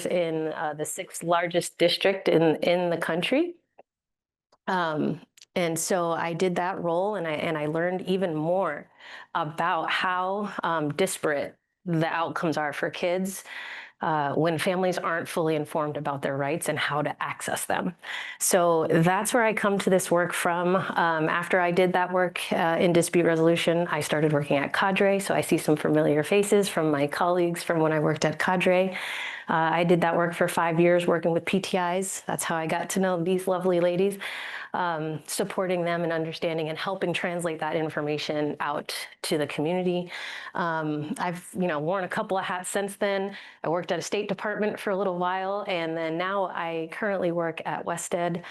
in the sixth largest district in the country. And so I did that role, and I learned even more about how disparate the outcomes are for kids when families aren't fully informed about their rights and how to access them. So that's where I come to this work from. After I did that work in dispute resolution, I started working at Cadre. So I see some familiar faces from my colleagues from when I worked at Cadre. I did that work for 5 years working with PTIs. That's how I got to know these lovely ladies, supporting them and understanding and helping translate that information out to the community. I've worn a couple of hats since then. I worked at a State Department for a little while, and then now I currently work at WestEd,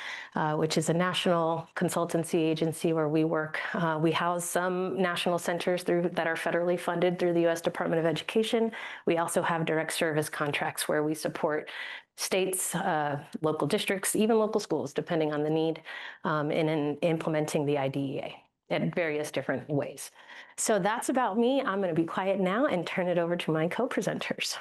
which is a national consultancy agency where we work. We house some national centers that are federally funded through the U.S. Department of Education. We also have direct service contracts where we support states, local districts, even local schools, depending on the need, in implementing the IDEA in various different ways. So that's about me. I'm going to be quiet now and turn it over to my co-presenters.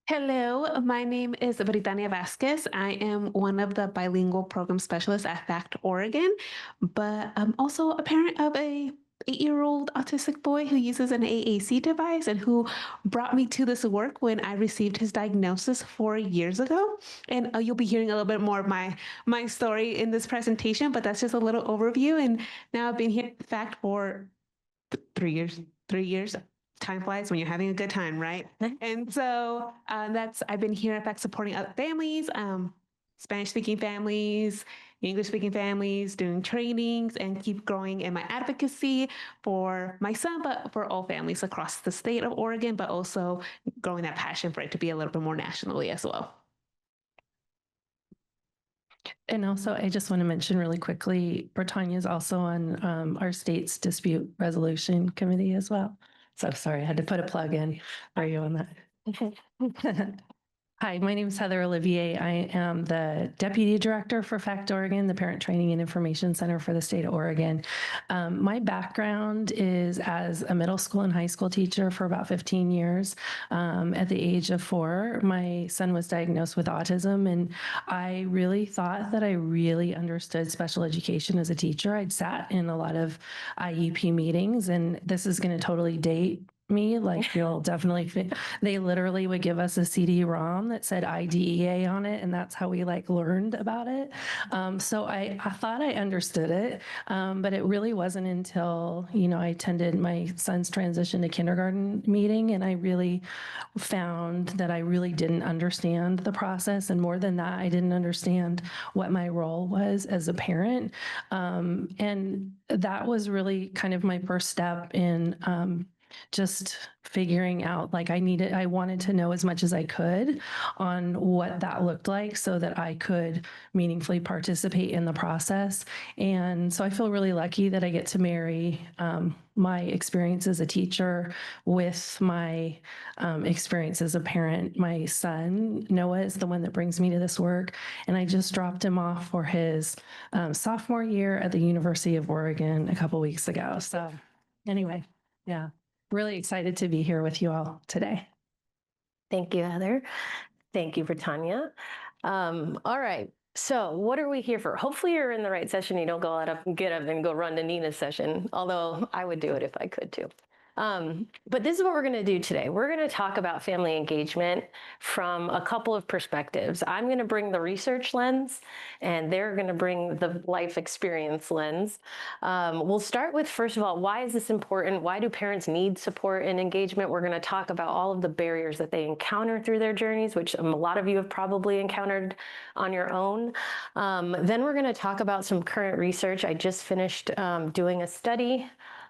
Hello, my name is Brittania Vasquez. I am one of the bilingual program specialists at FACT Oregon, but I'm also a parent of a 8-year-old autistic boy who uses an AAC device and who brought me to this work when I received his diagnosis 4 years ago. And you'll be hearing a little bit more of my story in this presentation, but that's just a little overview. And now I've been here at FACT for 3 years. 3 years. Time flies when you're having a good time, right? And so I've been here in fact supporting other families, Spanish-speaking families, English-speaking families, doing trainings, and keep growing in my advocacy for my son, but for all families across the state of Oregon, but also growing that passion for it to be a little bit more nationally as well. And also, I just want to mention really quickly, Brittania is also on our state's dispute resolution committee as well. So sorry, I had to put a plug in for you on that. Hi, my name is Heather Olivier. I am the Deputy Director for FACT Oregon, the Parent Training and Information Center for the state of Oregon. My background is as a middle school and high school teacher for about 15 years. At the age of 4, my son was diagnosed with autism, and I really thought that I really understood special education as a teacher. I'd sat in a lot of IEP meetings, and this is going to totally date me, like you'll definitely, they literally would give us a CD-ROM that said IDEA on it, and that's how we learned about it. So I thought I understood it, but it really wasn't until, I attended my son's transition to kindergarten meeting, and I really found that I really didn't understand the process, and more than that, I didn't understand what my role was as a parent. And that was really kind of my first step in just figuring out, I wanted to know as much as I could on what that looked like so that I could meaningfully participate in the process. And so I feel really lucky that I get to marry my experience as a teacher with my experience as a parent. My son, Noah, is the one that brings me to this work. And I just dropped him off for his sophomore year at the University of Oregon a couple weeks ago. So anyway, yeah. Really excited to be here with you all today. Thank you, Heather. Thank you, Brittania. All right. So what are we here for? Hopefully you're in the right session. You don't get up and go run to Nina's session, although I would do it if I could too. But this is what we're going to do today. We're going to talk about family engagement from a couple of perspectives. I'm going to bring the research lens, and they're going to bring the life experience lens. We'll start with, first of all, why is this important? Why do parents need support and engagement? We're going to talk about all of the barriers that they encounter through their journeys, which a lot of you have probably encountered on your own. Then we're going to talk about some current research. I just finished doing a study,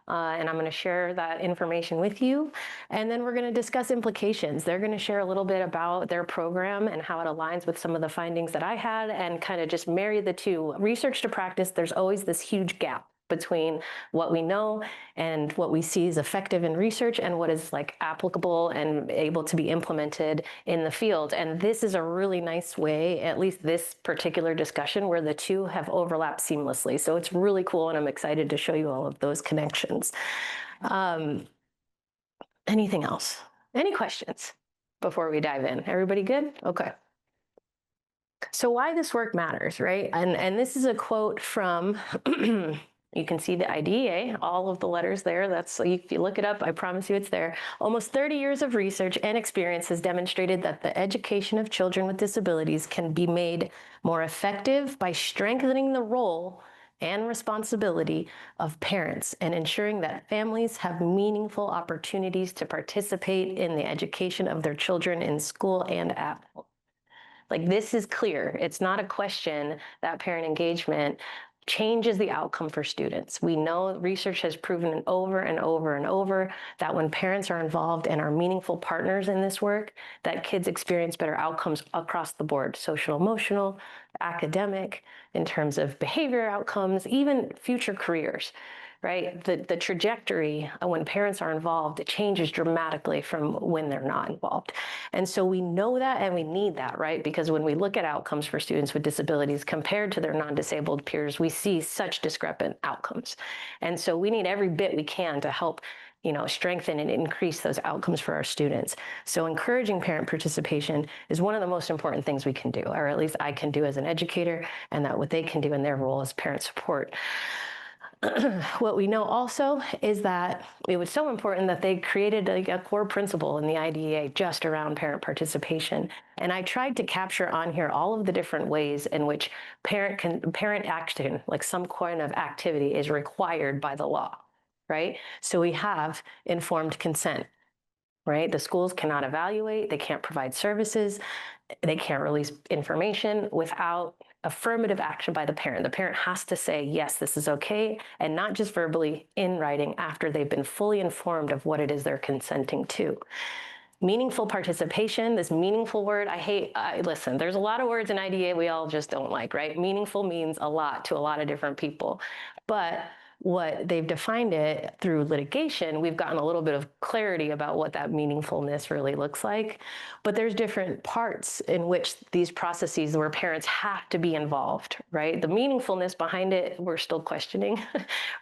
and I'm going to share that information with you. And then we're going to discuss implications. They're going to share a little bit about their program and how it aligns with some of the findings that I had, and kind of just marry the two. Research to practice, there's always this huge gap between what we know and what we see is effective in research and what is like applicable and able to be implemented in the field. And this is a really nice way, at least this particular discussion, where the two have overlapped seamlessly. So it's really cool, and I'm excited to show you all of those connections. Anything else? Any questions before we dive in? Everybody good? Okay. So why this work matters, right? And this is a quote from, you can see the IDEA, all of the letters there. That's, if you look it up, I promise you it's there. Almost 30 years of research and experience has demonstrated that the education of children with disabilities can be made more effective by strengthening the role and responsibility of parents and ensuring that families have meaningful opportunities to participate in the education of their children in school and at home. Like, this is clear. It's not a question that parent engagement changes the outcome for students. We know research has proven over and over and over that when parents are involved and are meaningful partners in this work, that kids experience better outcomes across the board, social, emotional, academic, in terms of behavior outcomes, even future careers. Right? The trajectory when parents are involved, it changes dramatically from when they're not involved. And so we know that, and we need that, right? Because when we look at outcomes for students with disabilities compared to their non-disabled peers, we see such discrepant outcomes. And so we need every bit we can to help strengthen and increase those outcomes for our students. So encouraging parent participation is one of the most important things we can do, or at least I can do as an educator, and that what they can do in their role as parent support. What we know also is that it was so important that they created a core principle in the IDEA just around parent participation. And I tried to capture on here all of the different ways in which parent action, like some kind of activity, is required by the law, right? So we have informed consent, right? The schools cannot evaluate, they can't provide services, they can't release information without affirmative action by the parent. The parent has to say, yes, this is okay, and not just verbally in writing after they've been fully informed of what it is they're consenting to. Meaningful participation, this meaningful word, listen, there's a lot of words in IDEA we all just don't like, right? Meaningful means a lot to a lot of different people. But what they've defined it through litigation, we've gotten a little bit of clarity about what that meaningfulness really looks like. But there's different parts in which these processes where parents have to be involved, right? The meaningfulness behind it, we're still questioning,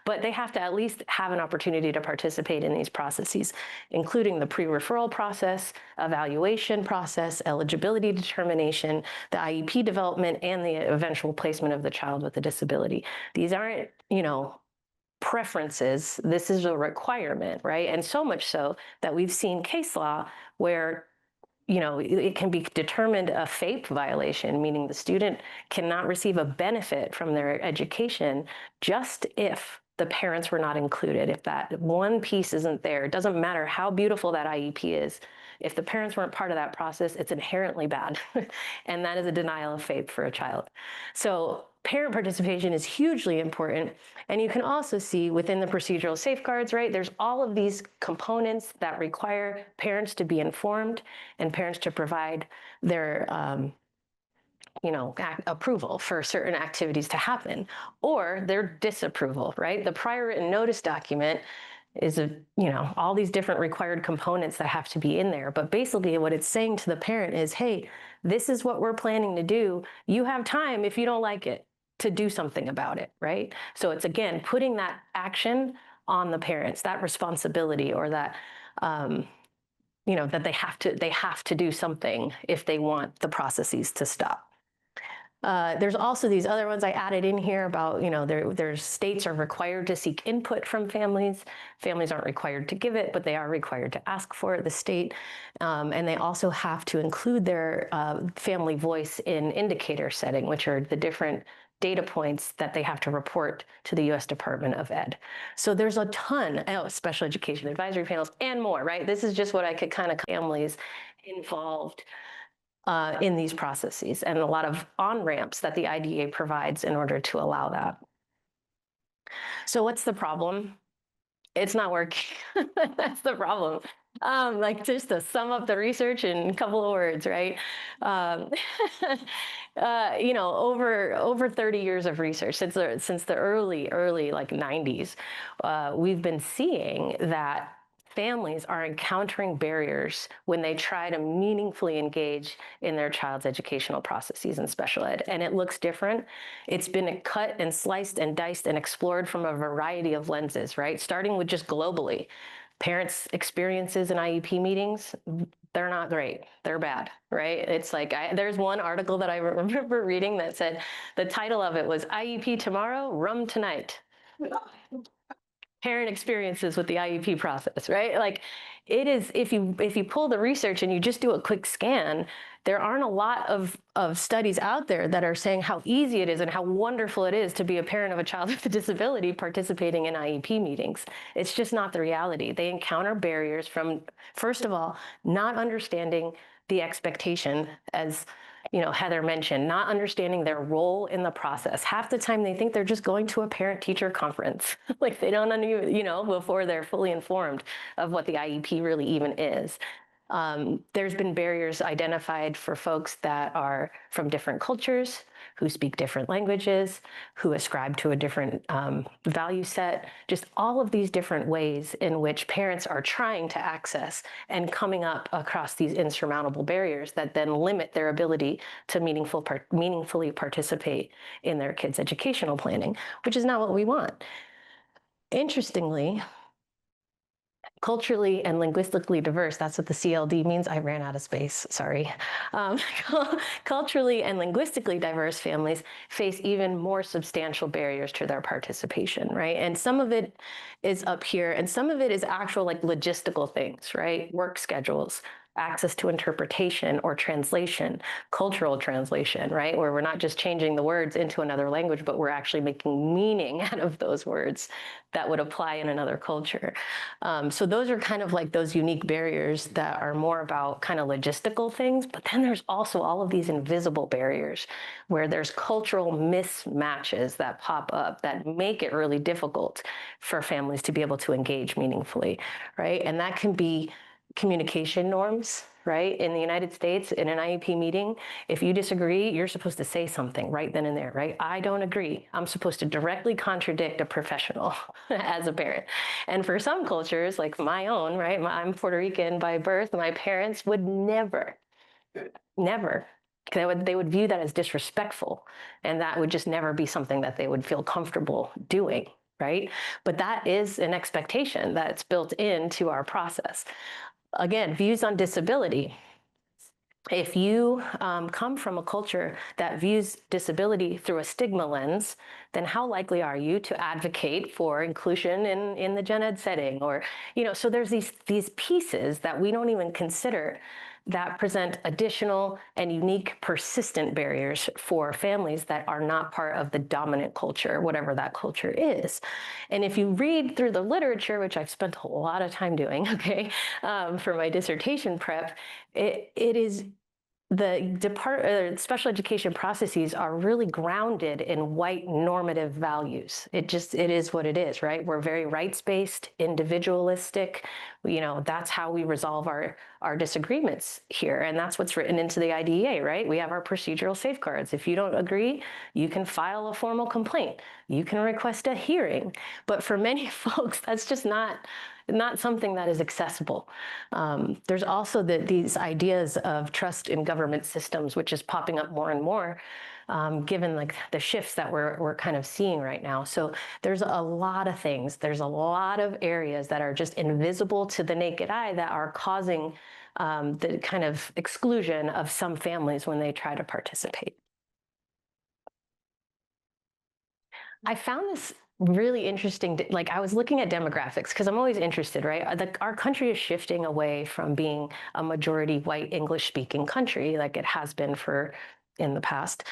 but they have to at least have an opportunity to participate in these processes, including the pre-referral process, evaluation process, eligibility determination, the IEP development, and the eventual placement of the child with a disability. These aren't, preferences. This is a requirement, right? And so much so that we've seen case law where it can be determined a FAPE violation, meaning the student cannot receive a benefit from their education just if the parents were not included. If that one piece isn't there, it doesn't matter how beautiful that IEP is. If the parents weren't part of that process, it's inherently bad. And that is a denial of FAPE for a child. So parent participation is hugely important. And you can also see within the procedural safeguards, right, there's all of these components that require parents to be informed and parents to provide their approval for certain activities to happen, or their disapproval, right? The prior written notice document is all these different required components that have to be in there. But basically what it's saying to the parent is, hey, this is what we're planning to do. You have time, if you don't like it, to do something about it, right? So it's, again, putting that action on the parents, that responsibility, or that, that they have to do something if they want the processes to stop. There's also these other ones I added in here about, there's states are required to seek input from families. Families aren't required to give it, but they are required to ask for it, the state. And they also have to include their family voice in indicator setting, which are the different data points that they have to report to the U.S. Department of Ed. So there's a ton, special education advisory panels and more, right? This is just what I could kind of families involved in these processes, and a lot of on-ramps that the IDEA provides in order to allow that. So what's the problem? It's not working. That's the problem. Like just to sum up the research in a couple of words, right? Um, over 30 years of research since the early like 90s, we've been seeing that families are encountering barriers when they try to meaningfully engage in their child's educational processes in special ed. And it looks different. It's been cut and sliced and diced and explored from a variety of lenses, right? Starting with just globally. Parents' experiences in IEP meetings, they're not great. They're bad, right? It's like, there's one article that I remember reading that said, the title of it was IEP Tomorrow, Rum Tonight. Parent experiences with the IEP process, right? Like it is, if you pull the research and you just do a quick scan, there aren't a lot of studies out there that are saying how easy it is and how wonderful it is to be a parent of a child with a disability participating in IEP meetings. It's just not the reality. They encounter barriers from, first of all, not understanding the expectation, as Heather mentioned, not understanding their role in the process. Half the time they think they're just going to a parent-teacher conference. Like they don't, before they're fully informed of what the IEP really even is. There's been barriers identified for folks that are from different cultures, who speak different languages, who ascribe to a different value set, just all of these different ways in which parents are trying to access and coming up across these insurmountable barriers that then limit their ability to meaningfully participate in their kids' educational planning, which is not what we want. Interestingly, culturally and linguistically diverse, that's what the CLD means. I ran out of space, sorry. Culturally and linguistically diverse families face even more substantial barriers to their participation, right? And some of it is up here, and some of it is actual like logistical things, right? Work schedules, access to interpretation or translation, cultural translation, right? Where we're not just changing the words into another language, but we're actually making meaning out of those words that would apply in another culture. So those are kind of like those unique barriers that are more about kind of logistical things, but then there's also all of these invisible barriers where there's cultural mismatches that pop up that make it really difficult for families to be able to engage meaningfully, right? And that can be communication norms, right? In the United States, in an IEP meeting, if you disagree, you're supposed to say something right then and there, right? I don't agree. I'm supposed to directly contradict a professional as a parent. And for some cultures, like my own, right? I'm Puerto Rican by birth. My parents would never, they would view that as disrespectful. And that would just never be something that they would feel comfortable doing, right? But that is an expectation that's built into our process. Again, views on disability. If you come from a culture that views disability through a stigma lens, then how likely are you to advocate for inclusion in the gen ed setting? Or, so there's these pieces that we don't even consider that present additional and unique persistent barriers for families that are not part of the dominant culture, whatever that culture is. And if you read through the literature, which I've spent a lot of time doing, okay, for my dissertation prep, it is the special education processes are really grounded in white normative values. It is what it is, right? We're very rights-based, individualistic. That's how we resolve our disagreements here. And that's what's written into the IDEA, right? We have our procedural safeguards. If you don't agree, you can file a formal complaint. You can request a hearing. But for many folks, that's just not something that is accessible. There's also these ideas of trust in government systems, which is popping up more and more, given like the shifts that we're kind of seeing right now. So there's a lot of things. There's a lot of areas that are just invisible to the naked eye that are causing the kind of exclusion of some families when they try to participate. I found this really interesting. Like I was looking at demographics because I'm always interested, right? Our country is shifting away from being a majority white English speaking country like it has been in the past.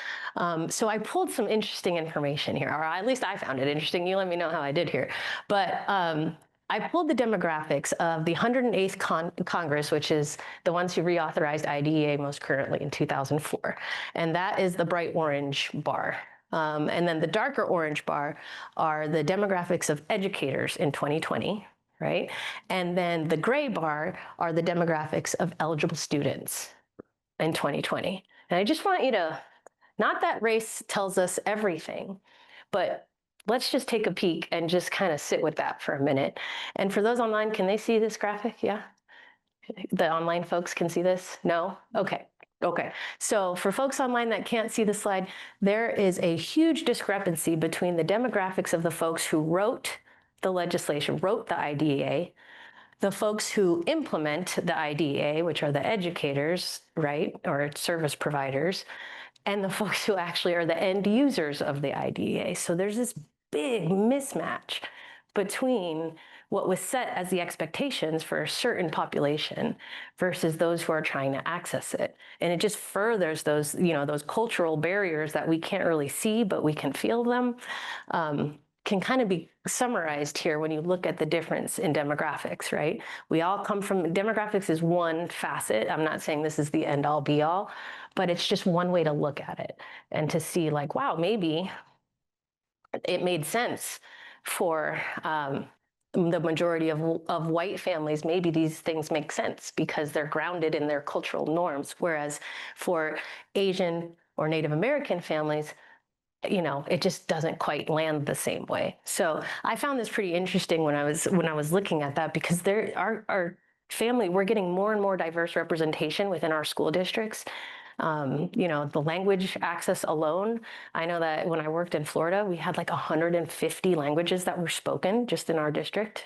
So I pulled some interesting information here, or at least I found it interesting. You let me know how I did here. But I pulled the demographics of the 108th Congress, which is the ones who reauthorized IDEA most currently in 2004. And that is the bright orange bar. And then the darker orange bar are the demographics of educators in 2020. right? And then the gray bar are the demographics of eligible students in 2020. And I just want you to, not that race tells us everything, but let's just take a peek and just kind of sit with that for a minute. And for those online, can they see this graphic? Yeah? The online folks can see this? No? Okay. Okay. So for folks online that can't see the slide, there is a huge discrepancy between the demographics of the folks who wrote the legislation, wrote the IDEA, the folks who implement the IDEA, which are the educators, right, or service providers, and the folks who actually are the end users of the IDEA. So there's this big mismatch between what was set as the expectations for a certain population versus those who are trying to access it. And it just furthers those, those cultural barriers that we can't really see, but we can feel them. Can kind of be summarized here when you look at the difference in demographics, right? We all come from, demographics is one facet. I'm not saying this is the end all be all, but it's just one way to look at it and to see like, wow, maybe it made sense for the majority of white families. Maybe these things make sense because they're grounded in their cultural norms. Whereas for Asian or Native American families, it just doesn't quite land the same way. So I found this pretty interesting when I was looking at that, because our family, we're getting more and more diverse representation within our school districts. The language access alone, I know that when I worked in Florida, we had like 150 languages that were spoken just in our district,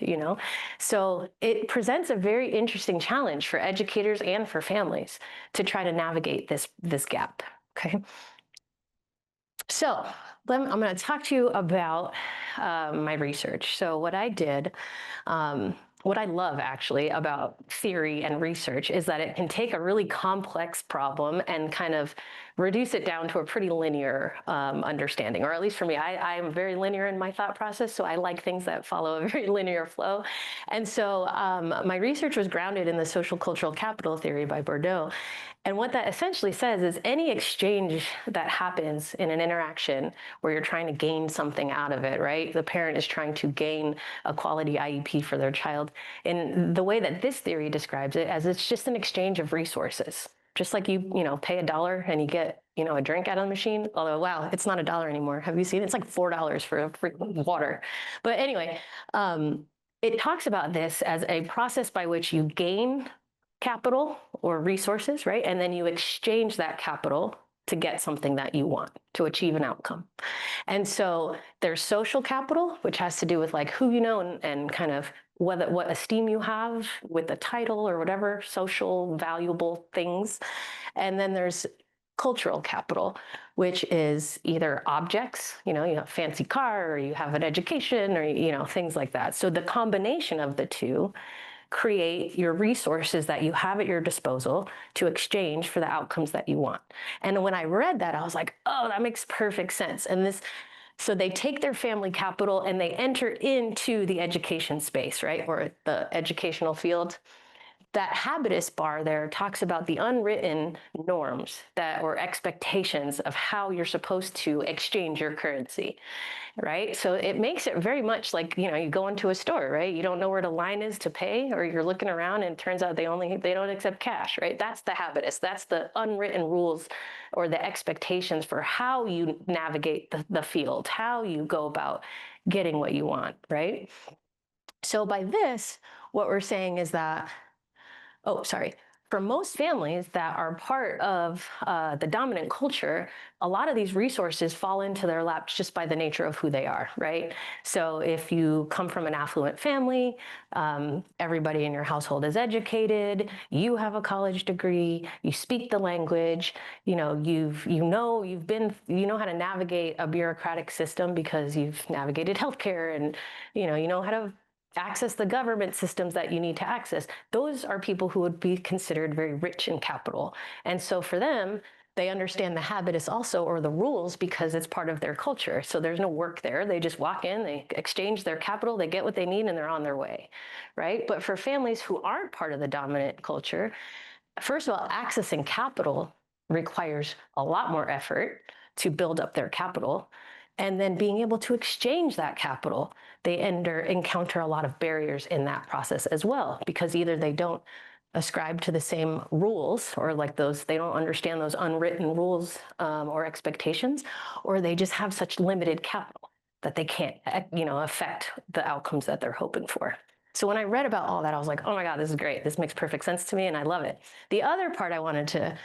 So it presents a very interesting challenge for educators and for families to try to navigate this gap, okay? So I'm going to talk to you about my research. So what I did, what I love actually about theory and research is that it can take a really complex problem and kind of reduce it down to a pretty linear understanding, or at least for me, I am very linear in my thought process, so I like things that follow a very linear flow. And so my research was grounded in the social cultural capital theory by Bourdieu. And what that essentially says is any exchange that happens in an interaction where you're trying to gain something out of it, right? The parent is trying to gain a quality IEP for their child. In the way that this theory describes it, as it's just an exchange of resources. Just like you pay $1 and you get, a drink out of the machine. Although, wow, it's not $1 anymore. Have you seen it? It's like $4 for a free water. But anyway, it talks about this as a process by which you gain capital or resources, right? And then you exchange that capital to get something that you want, to achieve an outcome. And so there's social capital, which has to do with like who you know and kind of what esteem you have with the title or whatever social valuable things. And then there's cultural capital, which is either objects, you have a fancy car, or you have an education, or things like that. So the combination of the two create your resources that you have at your disposal to exchange for the outcomes that you want. And when I read that, I was like, oh, that makes perfect sense. So they take their family capital and they enter into the education space, right? Or the educational field. That habitus bar there talks about the unwritten norms or expectations of how you're supposed to exchange your currency, right? So it makes it very much like, you go into a store, right? You don't know where the line is to pay, or you're looking around and it turns out they don't accept cash, right? That's the habitus. That's the unwritten rules or the expectations for how you navigate the field, how you go about getting what you want, right? So by this, what we're saying is that, for most families that are part of the dominant culture, a lot of these resources fall into their laps just by the nature of who they are, right? So if you come from an affluent family, everybody in your household is educated, you have a college degree, you speak the language, you know how to navigate a bureaucratic system because you've navigated healthcare, and you know how to access the government systems that you need to access. Those are people who would be considered very rich in capital. And so for them, they understand the habitus also, or the rules, because it's part of their culture. So there's no work there. They just walk in, they exchange their capital, they get what they need, and they're on their way, right? But for families who aren't part of the dominant culture, first of all, accessing capital requires a lot more effort to build up their capital. and then being able to exchange that capital, they encounter a lot of barriers in that process as well, because either they don't ascribe to the same rules, or like those, they don't understand those unwritten rules or expectations, or they just have such limited capital that they can't, affect the outcomes that they're hoping for. So when I read about all that, I was like, oh my God, this is great. This makes perfect sense to me, and I love it. The other part I wanted to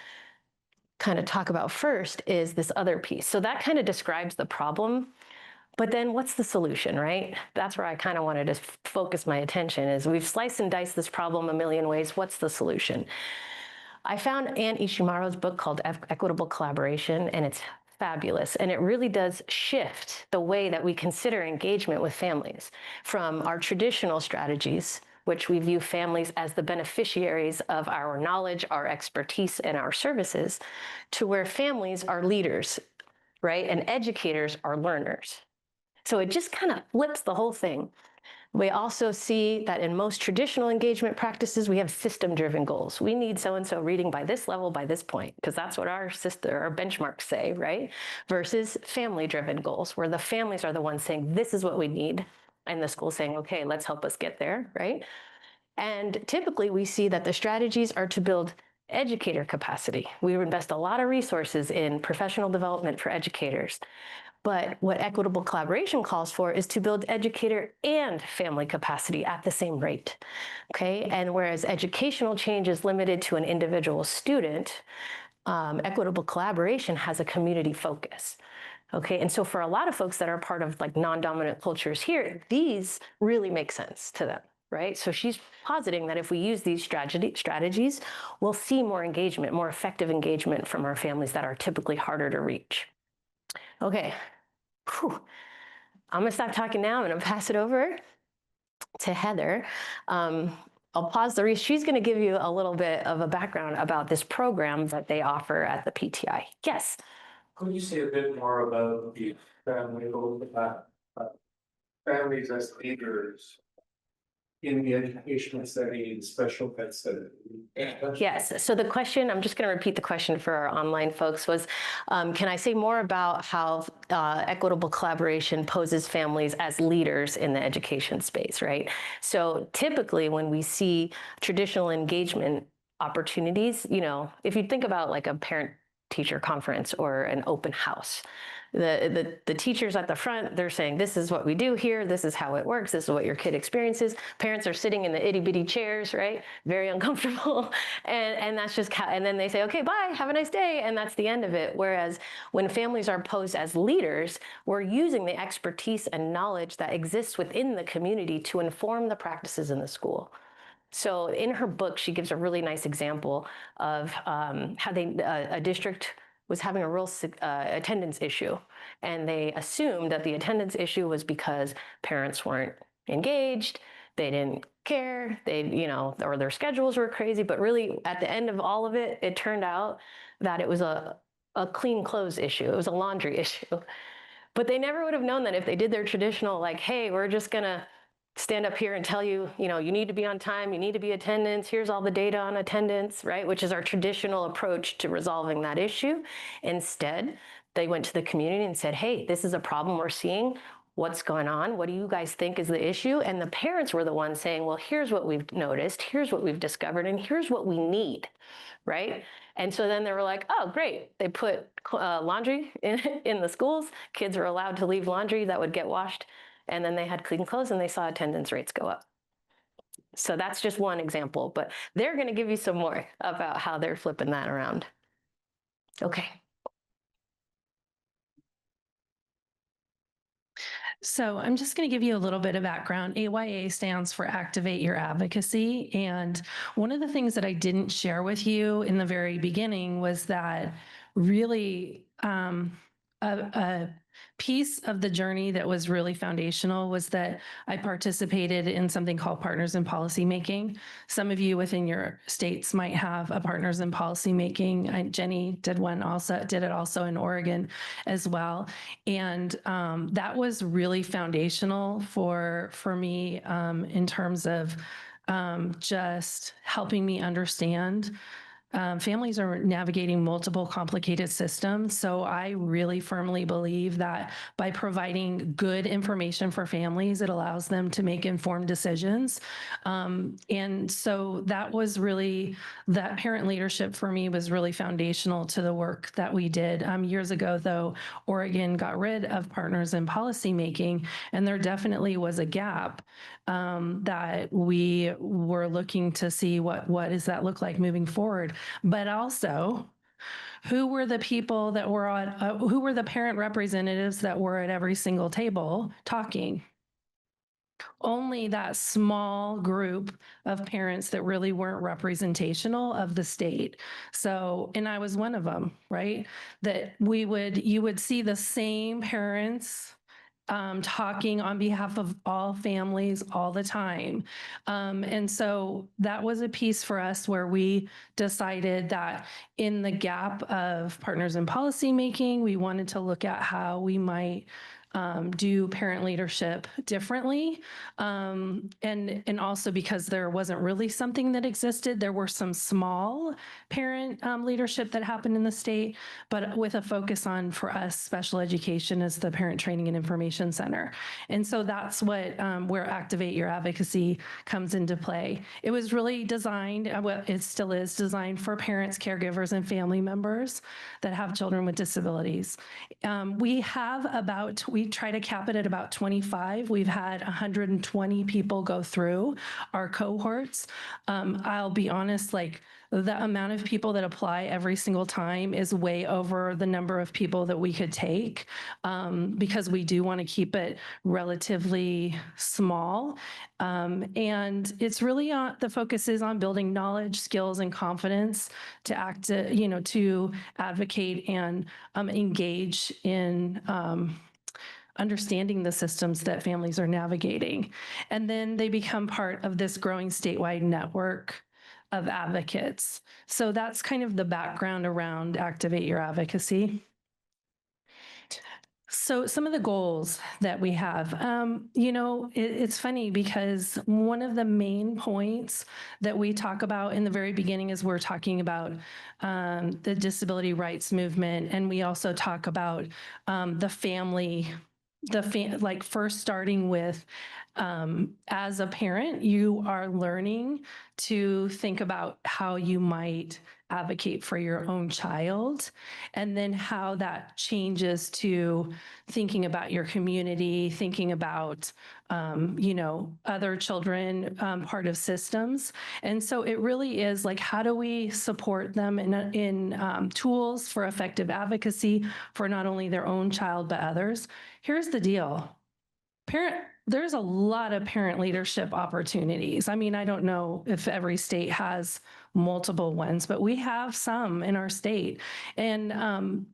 kind of talk about first is this other piece. So that kind of describes the problem, but then what's the solution, right? That's where I kind of wanted to focus my attention. Is we've sliced and diced this problem a million ways. What's the solution? I found Anne Ishimaro's book called Equitable Collaboration, and it's fabulous. And it really does shift the way that we consider engagement with families from our traditional strategies, which we view families as the beneficiaries of our knowledge, our expertise, and our services, to where families are leaders, right? And educators are learners. So it just kind of flips the whole thing. We also see that in most traditional engagement practices, we have system-driven goals. We need so-and-so reading by this level by this point, because that's what our benchmarks say, right? Versus family-driven goals, where the families are the ones saying, this is what we need, and the school saying, okay, let's help us get there, right? And typically we see that the strategies are to build educator capacity. We invest a lot of resources in professional development for educators. But what equitable collaboration calls for is to build educator and family capacity at the same rate, okay? And whereas educational change is limited to an individual student, equitable collaboration has a community focus, okay? And so for a lot of folks that are part of like non-dominant cultures here, these really make sense to them, right? So she's positing that if we use these strategies, we'll see more engagement, more effective engagement from our families that are typically harder to reach. Okay. Whew. I'm gonna stop talking now. I'm gonna pass it over to Heather. I'll pause the read. She's gonna give you a little bit of a background about this program that they offer at the PTI. Yes. Could you say a bit more about the family role that families as leaders in the educational setting, special ed setting? Yes. So the question, I'm just going to repeat the question for our online folks, was, can I say more about how equitable collaboration poses families as leaders in the education space, right? So typically when we see traditional engagement opportunities, if you think about like a parent-teacher conference or an open house, the teachers at the front, they're saying, this is what we do here, this is how it works, this is what your kid experiences. Parents are sitting in the itty bitty chairs, right? Very uncomfortable. And that's just how, and then they say, okay, bye, have a nice day. And that's the end of it. Whereas when families are posed as leaders, we're using the expertise and knowledge that exists within the community to inform the practices in the school. So in her book, she gives a really nice example of how a district was having a real attendance issue. And they assumed that the attendance issue was because parents weren't engaged, they didn't care, or their schedules were crazy. But really, at the end of all of it, it turned out that it was a clean clothes issue. It was a laundry issue. But they never would have known that if they did their traditional, like, hey, we're just gonna stand up here and tell you, you need to be on time, you need to be attendance, here's all the data on attendance, right? Which is our traditional approach to resolving that issue. Instead, they went to the community and said, hey, this is a problem we're seeing. What's going on? What do you guys think is the issue? And the parents were the ones saying, well, here's what we've noticed, here's what we've discovered, and here's what we need, right? And so then they were like, oh, great. They put laundry in the schools. Kids were allowed to leave laundry that would get washed. And then they had clean clothes and they saw attendance rates go up. So that's just one example, but they're going to give you some more about how they're flipping that around. Okay. So I'm just going to give you a little bit of background. AYA stands for Activate Your Advocacy. And one of the things that I didn't share with you in the very beginning was that really a piece of the journey that was really foundational was that I participated in something called Partners in Policy Making. Some of you within your states might have a Partners in Policy Making. Jenny did it also in Oregon as well. And that was really foundational for me in terms of just helping me understand families are navigating multiple complicated systems. So I really firmly believe that by providing good information for families, it allows them to make informed decisions. And so that was really, that parent leadership for me was really foundational to the work that we did. Years ago, though, Oregon got rid of partners in policymaking, and there definitely was a gap that we were looking to see what does that look like moving forward. But also, who were the people that were on, who were the parent representatives that were at every single table talking? Only that small group of parents that really weren't representational of the state. So, and I was one of them, right? That you would see the same parents talking on behalf of all families all the time. And so that was a piece for us where we decided that in the gap of partners in policymaking, we wanted to look at how we might do parent leadership differently. And also because there wasn't really something that existed, there were some small parent leadership that happened in the state, but with a focus on, for us, special education as the Parent Training and Information Center. And so that's what where Activate Your Advocacy comes into play. It was really designed, well, it still is designed for parents, caregivers, and family members that have children with disabilities. We try to cap it at about 25. We've had 120 people go through our cohorts. I'll be honest, like the amount of people that apply every single time is way over the number of people that we could take, because we do want to keep it relatively small. And it's really the focus is on building knowledge, skills, and confidence to to advocate and engage in understanding the systems that families are navigating. And then they become part of this growing statewide network of advocates. So that's kind of the background around Activate Your Advocacy. So some of the goals that we have, it's funny because one of the main points that we talk about in the very beginning is we're talking about the disability rights movement, and we also talk about the family, like first starting with as a parent, you are learning to think about how you might advocate for your own child, and then how that changes to thinking about your community, thinking about, other children, part of systems. And so it really is like, how do we support them in tools for effective advocacy for not only their own child, but others? Here's the deal. There's a lot of parent leadership opportunities. I mean, I don't know if every state has multiple ones, but we have some in our state. And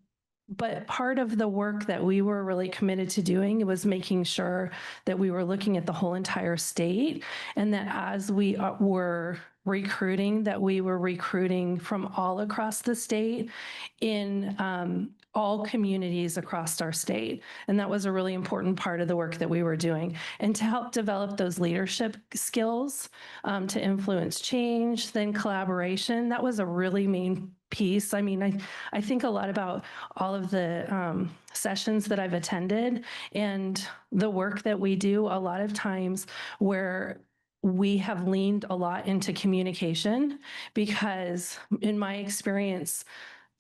but part of the work that we were really committed to doing was making sure that we were looking at the whole entire state, and that as we were recruiting, that we were recruiting from all across the state in all communities across our state. And that was a really important part of the work that we were doing. And to help develop those leadership skills, to influence change, then collaboration, that was a really main piece. I mean, I think a lot about all of the sessions that I've attended and the work that we do a lot of times where we have leaned a lot into communication, because in my experience,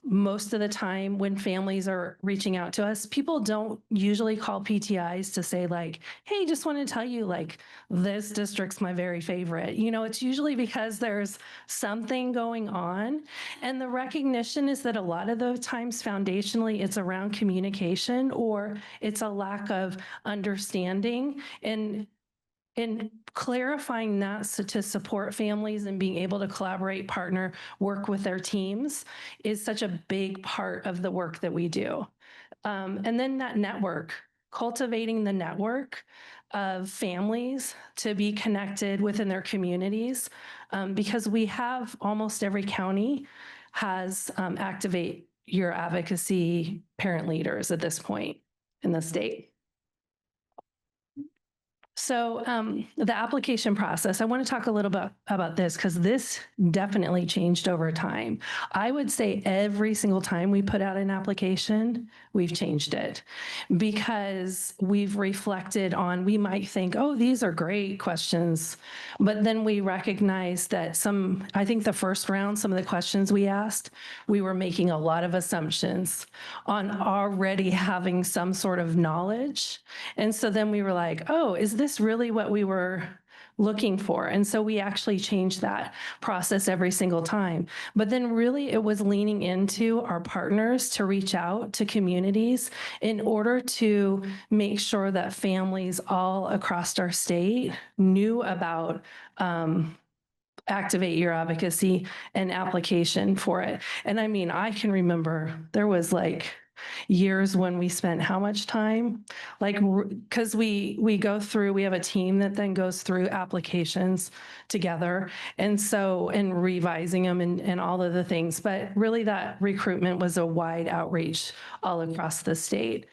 most of the time when families are reaching out to us, people don't usually call PTIs to say like, hey, just want to tell you like this district's my very favorite. It's usually because there's something going on. And the recognition is that a lot of the times foundationally it's around communication, or it's a lack of understanding. And clarifying that to support families and being able to collaborate, partner, work with their teams is such a big part of the work that we do. And then that network, cultivating the network of families to be connected within their communities, because we have almost every county has Activate Your Advocacy parent leaders at this point in the state. So the application process, I want to talk a little bit about this because this definitely changed over time. I would say every single time we put out an application, we've changed it because we've reflected on, we might think, oh, these are great questions, but then we recognize that I think the first round, some of the questions we asked, we were making a lot of assumptions on already having some sort of knowledge. And so then we were like, oh, is this really what we were looking for? And so we actually changed that process every single time. But then really it was leaning into our partners to reach out to communities in order to make sure that families all across our state knew about Activate Your Advocacy and application for it. And I mean, I can remember there was like years when we spent how much time? Like, because we go through, we have a team that then goes through applications together. And so, and revising them and all of the things. But really that recruitment was a wide outreach all across the state.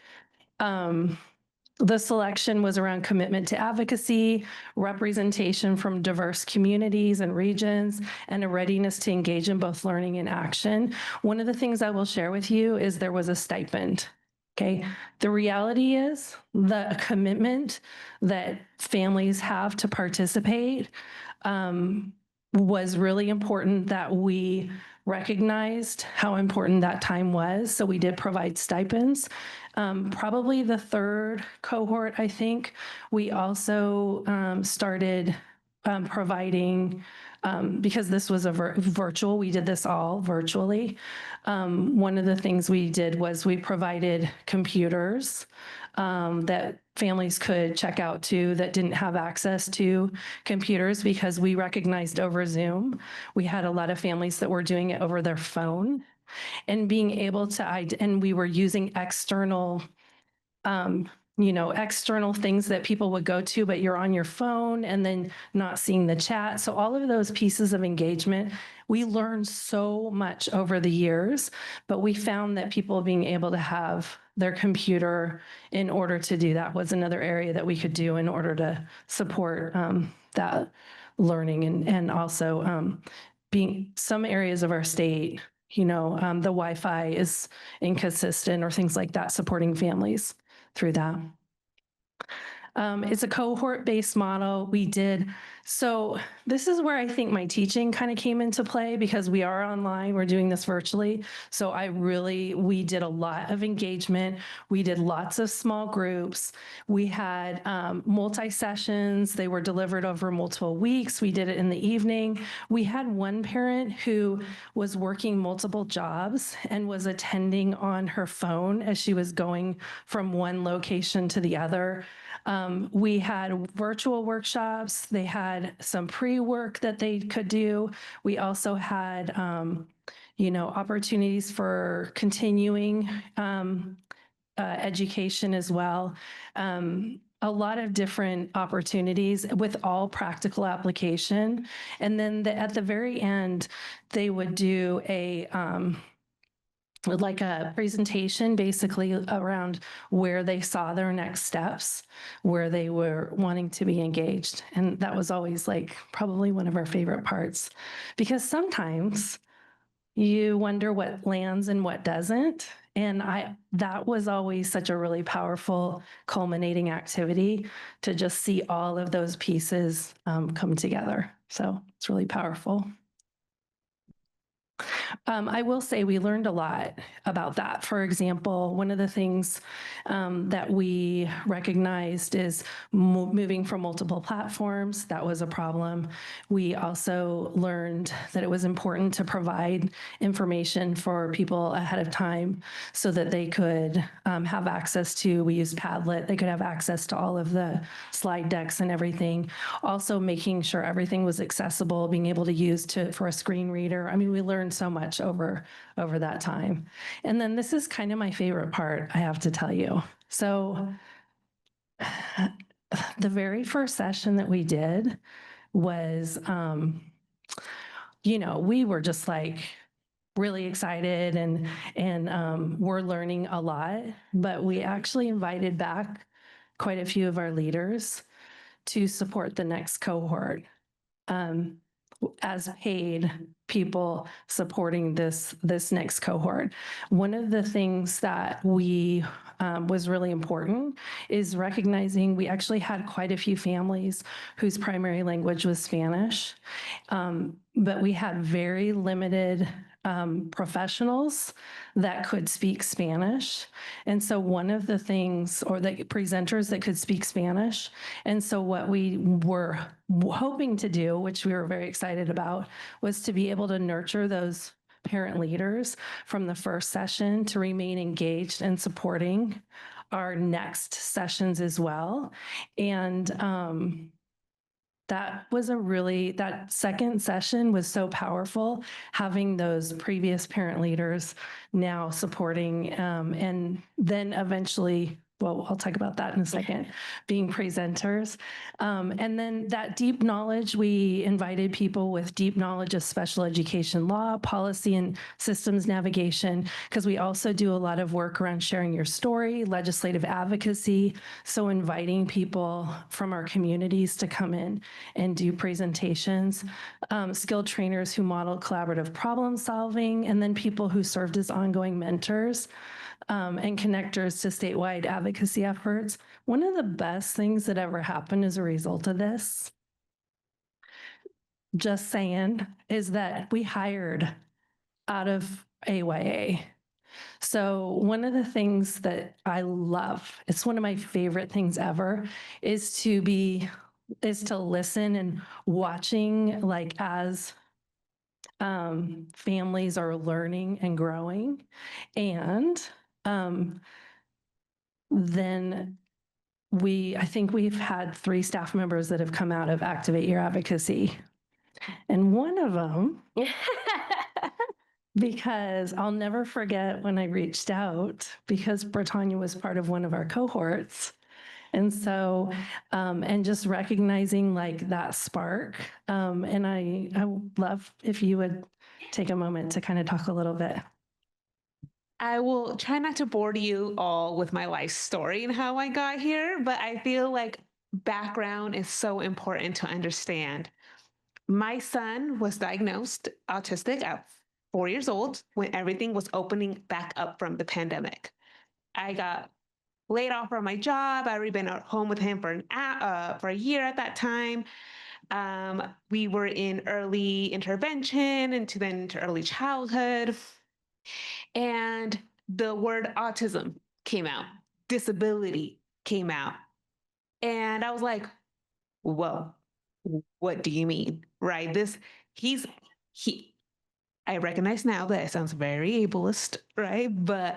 The selection was around commitment to advocacy, representation from diverse communities and regions, and a readiness to engage in both learning and action. One of the things I will share with you is there was a stipend. Okay. The reality is the commitment that families have to participate was really important, that we recognized how important that time was. So we did provide stipends. Probably the third cohort, I think, we also started providing, because this was a virtual, we did this all virtually. One of the things we did was we provided computers that families could check out to that didn't have access to computers, because we recognized over Zoom, we had a lot of families that were doing it over their phone, and being able to, and we were using external external things that people would go to, but you're on your phone and then not seeing the chat. So all of those pieces of engagement, we learned so much over the years, but we found that people being able to have their computer in order to do that was another area that we could do in order to support that learning. And also being some areas of our state, the Wi-Fi is inconsistent or things like that, supporting families through that. It's a cohort-based model. So this is where I think my teaching kind of came into play, because we are online, we're doing this virtually. So we did a lot of engagement. We did lots of small groups. We had multi-sessions. They were delivered over multiple weeks. We did it in the evening. We had one parent who was working multiple jobs and was attending on her phone as she was going from one location to the other. We had virtual workshops. They had some pre-work that they could do. We also had, opportunities for continuing education as well. A lot of different opportunities with all practical application. And then at the very end, they would do like a presentation basically around where they saw their next steps, where they were wanting to be engaged. And that was always like probably one of our favorite parts, because sometimes you wonder what lands and what doesn't. And that was always such a really powerful culminating activity to just see all of those pieces come together. So it's really powerful. I will say we learned a lot about that. For example, one of the things that we recognized is moving from multiple platforms. That was a problem. We also learned that it was important to provide information for people ahead of time so that they could have access to, we used Padlet, they could have access to all of the slide decks and everything. Also making sure everything was accessible, being able to use for a screen reader. I mean, we learned so much over that time. And then this is kind of my favorite part, I have to tell you. So the very first session that we did was, we were just like really excited and we're learning a lot, but we actually invited back quite a few of our leaders to support the next cohort. As paid people supporting this next cohort. One of the things that we was really important is recognizing we actually had quite a few families whose primary language was Spanish, but we had very limited professionals that could speak Spanish. And so one of the things, or the presenters that could speak Spanish. And so what we were hoping to do, which we were very excited about, was to be able to nurture those parent leaders from the first session to remain engaged and supporting our next sessions as well. And that second session was so powerful, having those previous parent leaders now supporting, and then eventually, well, I'll talk about that in a second, being presenters. And then that deep knowledge, we invited people with deep knowledge of special education law, policy, and systems navigation, because we also do a lot of work around sharing your story, legislative advocacy. So inviting people from our communities to come in and do presentations, skilled trainers who model collaborative problem solving, and then people who served as ongoing mentors and connectors to statewide advocacy efforts. One of the best things that ever happened as a result of this, just saying, is that we hired out of AYA. So one of the things that I love, it's one of my favorite things ever, is to listen and watching, like, as families are learning and growing. And then I think we've had 3 staff members that have come out of Activate Your Advocacy. And one of them, because I'll never forget when I reached out, because Britannia was part of one of our cohorts. And so, and just recognizing like that spark. And I would love if you would take a moment to kind of talk a little bit. I will try not to bore you all with my life story and how I got here, but I feel like background is so important to understand. My son was diagnosed autistic at 4 years old when everything was opening back up from the pandemic. I got laid off from my job. I'd already been at home with him for a year at that time. We were in early intervention into early childhood. And the word autism came out, disability came out. And I was like, whoa, what do you mean? Right? I recognize now that it sounds very ableist, right? But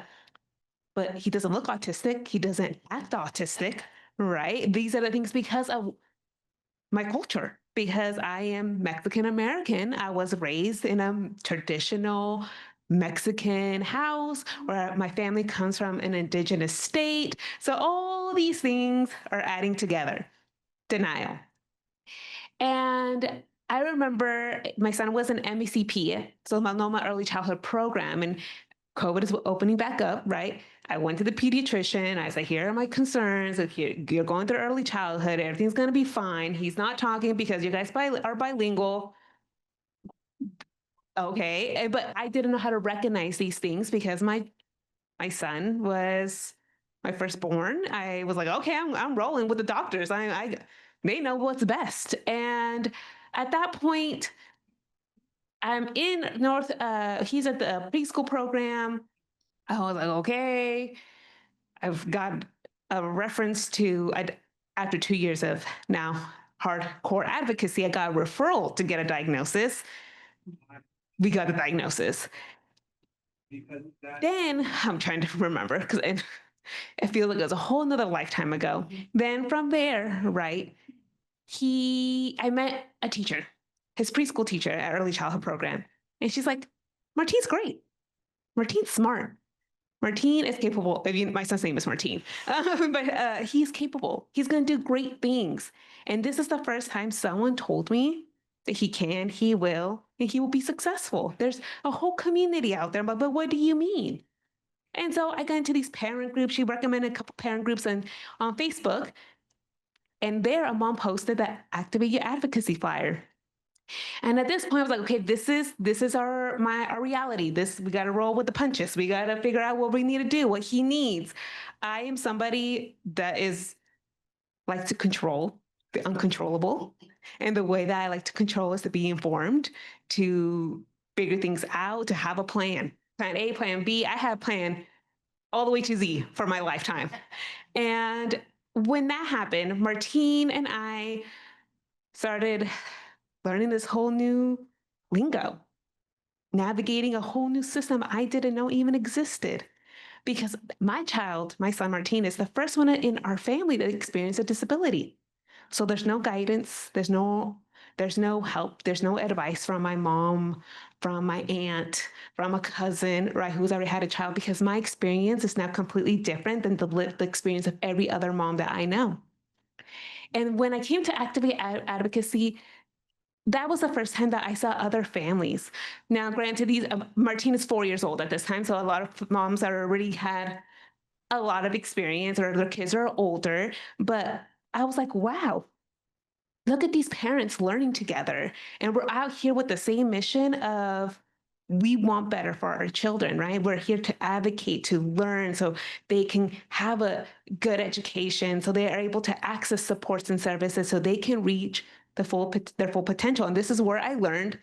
he doesn't look autistic. He doesn't act autistic, right? These are the things because of my culture, because I am Mexican American. I was raised in a traditional Mexican house where my family comes from an indigenous state. So all these things are adding together. Denial. And I remember my son was an MECP, so melanoma early childhood program, and COVID is opening back up, right? I went to the pediatrician. I said, here are my concerns. If you're going through early childhood, everything's going to be fine. He's not talking because you guys are bilingual. Okay. But I didn't know how to recognize these things because my son was my firstborn. I was like, okay, I'm rolling with the doctors. They know what's best. And at that point, I'm in he's at the preschool program. I was like, okay, I've got a reference to, after 2 years of now hardcore advocacy, I got a referral to get a diagnosis. We got a diagnosis. Then I'm trying to remember because I feel like it was a whole nother lifetime ago. Then from there, right, I met a teacher, his preschool teacher at early childhood program. And she's like, Martine's great. Martine's smart. Martine is capable. I mean, my son's name is Martine, but he's capable. He's going to do great things. And this is the first time someone told me that he can, he will, and he will be successful. There's a whole community out there, but what do you mean? And so I got into these parent groups. She recommended a couple parent groups on Facebook. And there, a mom posted that Activate Your Advocacy flyer. And at this point, I was like, okay, this is our reality. We got to roll with the punches. We got to figure out what we need to do, what he needs. I am somebody that likes to control the uncontrollable, and the way that I like to control is to be informed, to figure things out, to have a plan. Plan A, plan B. I have plan all the way to Z for my lifetime. And when that happened, Martine and I started learning this whole new lingo, navigating a whole new system I didn't know even existed. Because my son Martine, is the first one in our family that experienced a disability. So there's no guidance, there's no help, there's no advice from my mom, from my aunt, from a cousin, right, who's already had a child, because my experience is now completely different than the lived experience of every other mom that I know. And when I came to Activate Advocacy, that was the first time that I saw other families. Now, granted, Martine is 4 years old at this time, so a lot of moms that already had a lot of experience, or their kids are older, but I was like, wow, look at these parents learning together. And we're out here with the same mission of, we want better for our children, right? We're here to advocate, to learn, so they can have a good education, so they are able to access supports and services, so they can reach their full potential. And this is where I learned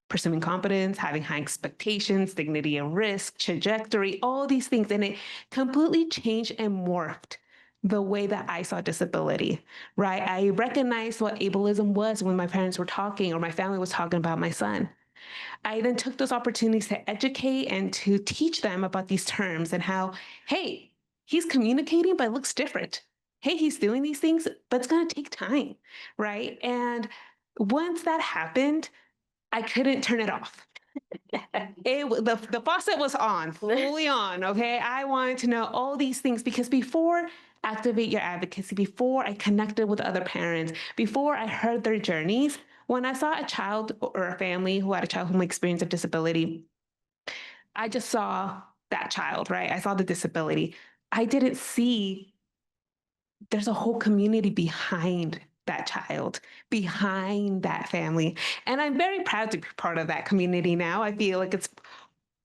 pursuing competence, having high expectations, dignity and risk, trajectory, all these things. And it completely changed and morphed the way that I saw disability, right? I recognized what ableism was when my parents were talking, or my family was talking about my son. I then took those opportunities to educate and to teach them about these terms and how, hey, he's communicating, but it looks different. Hey, he's doing these things, but it's going to take time, right? And once that happened, I couldn't turn it off. The faucet was on, fully on, okay? I wanted to know all these things, because before Activate Your Advocacy, before I connected with other parents, before I heard their journeys, when I saw a child or a family who had a child who experienced a disability, I just saw that child, right? I saw the disability. I didn't see there's a whole community behind that child, behind that family. And I'm very proud to be part of that community now. I feel like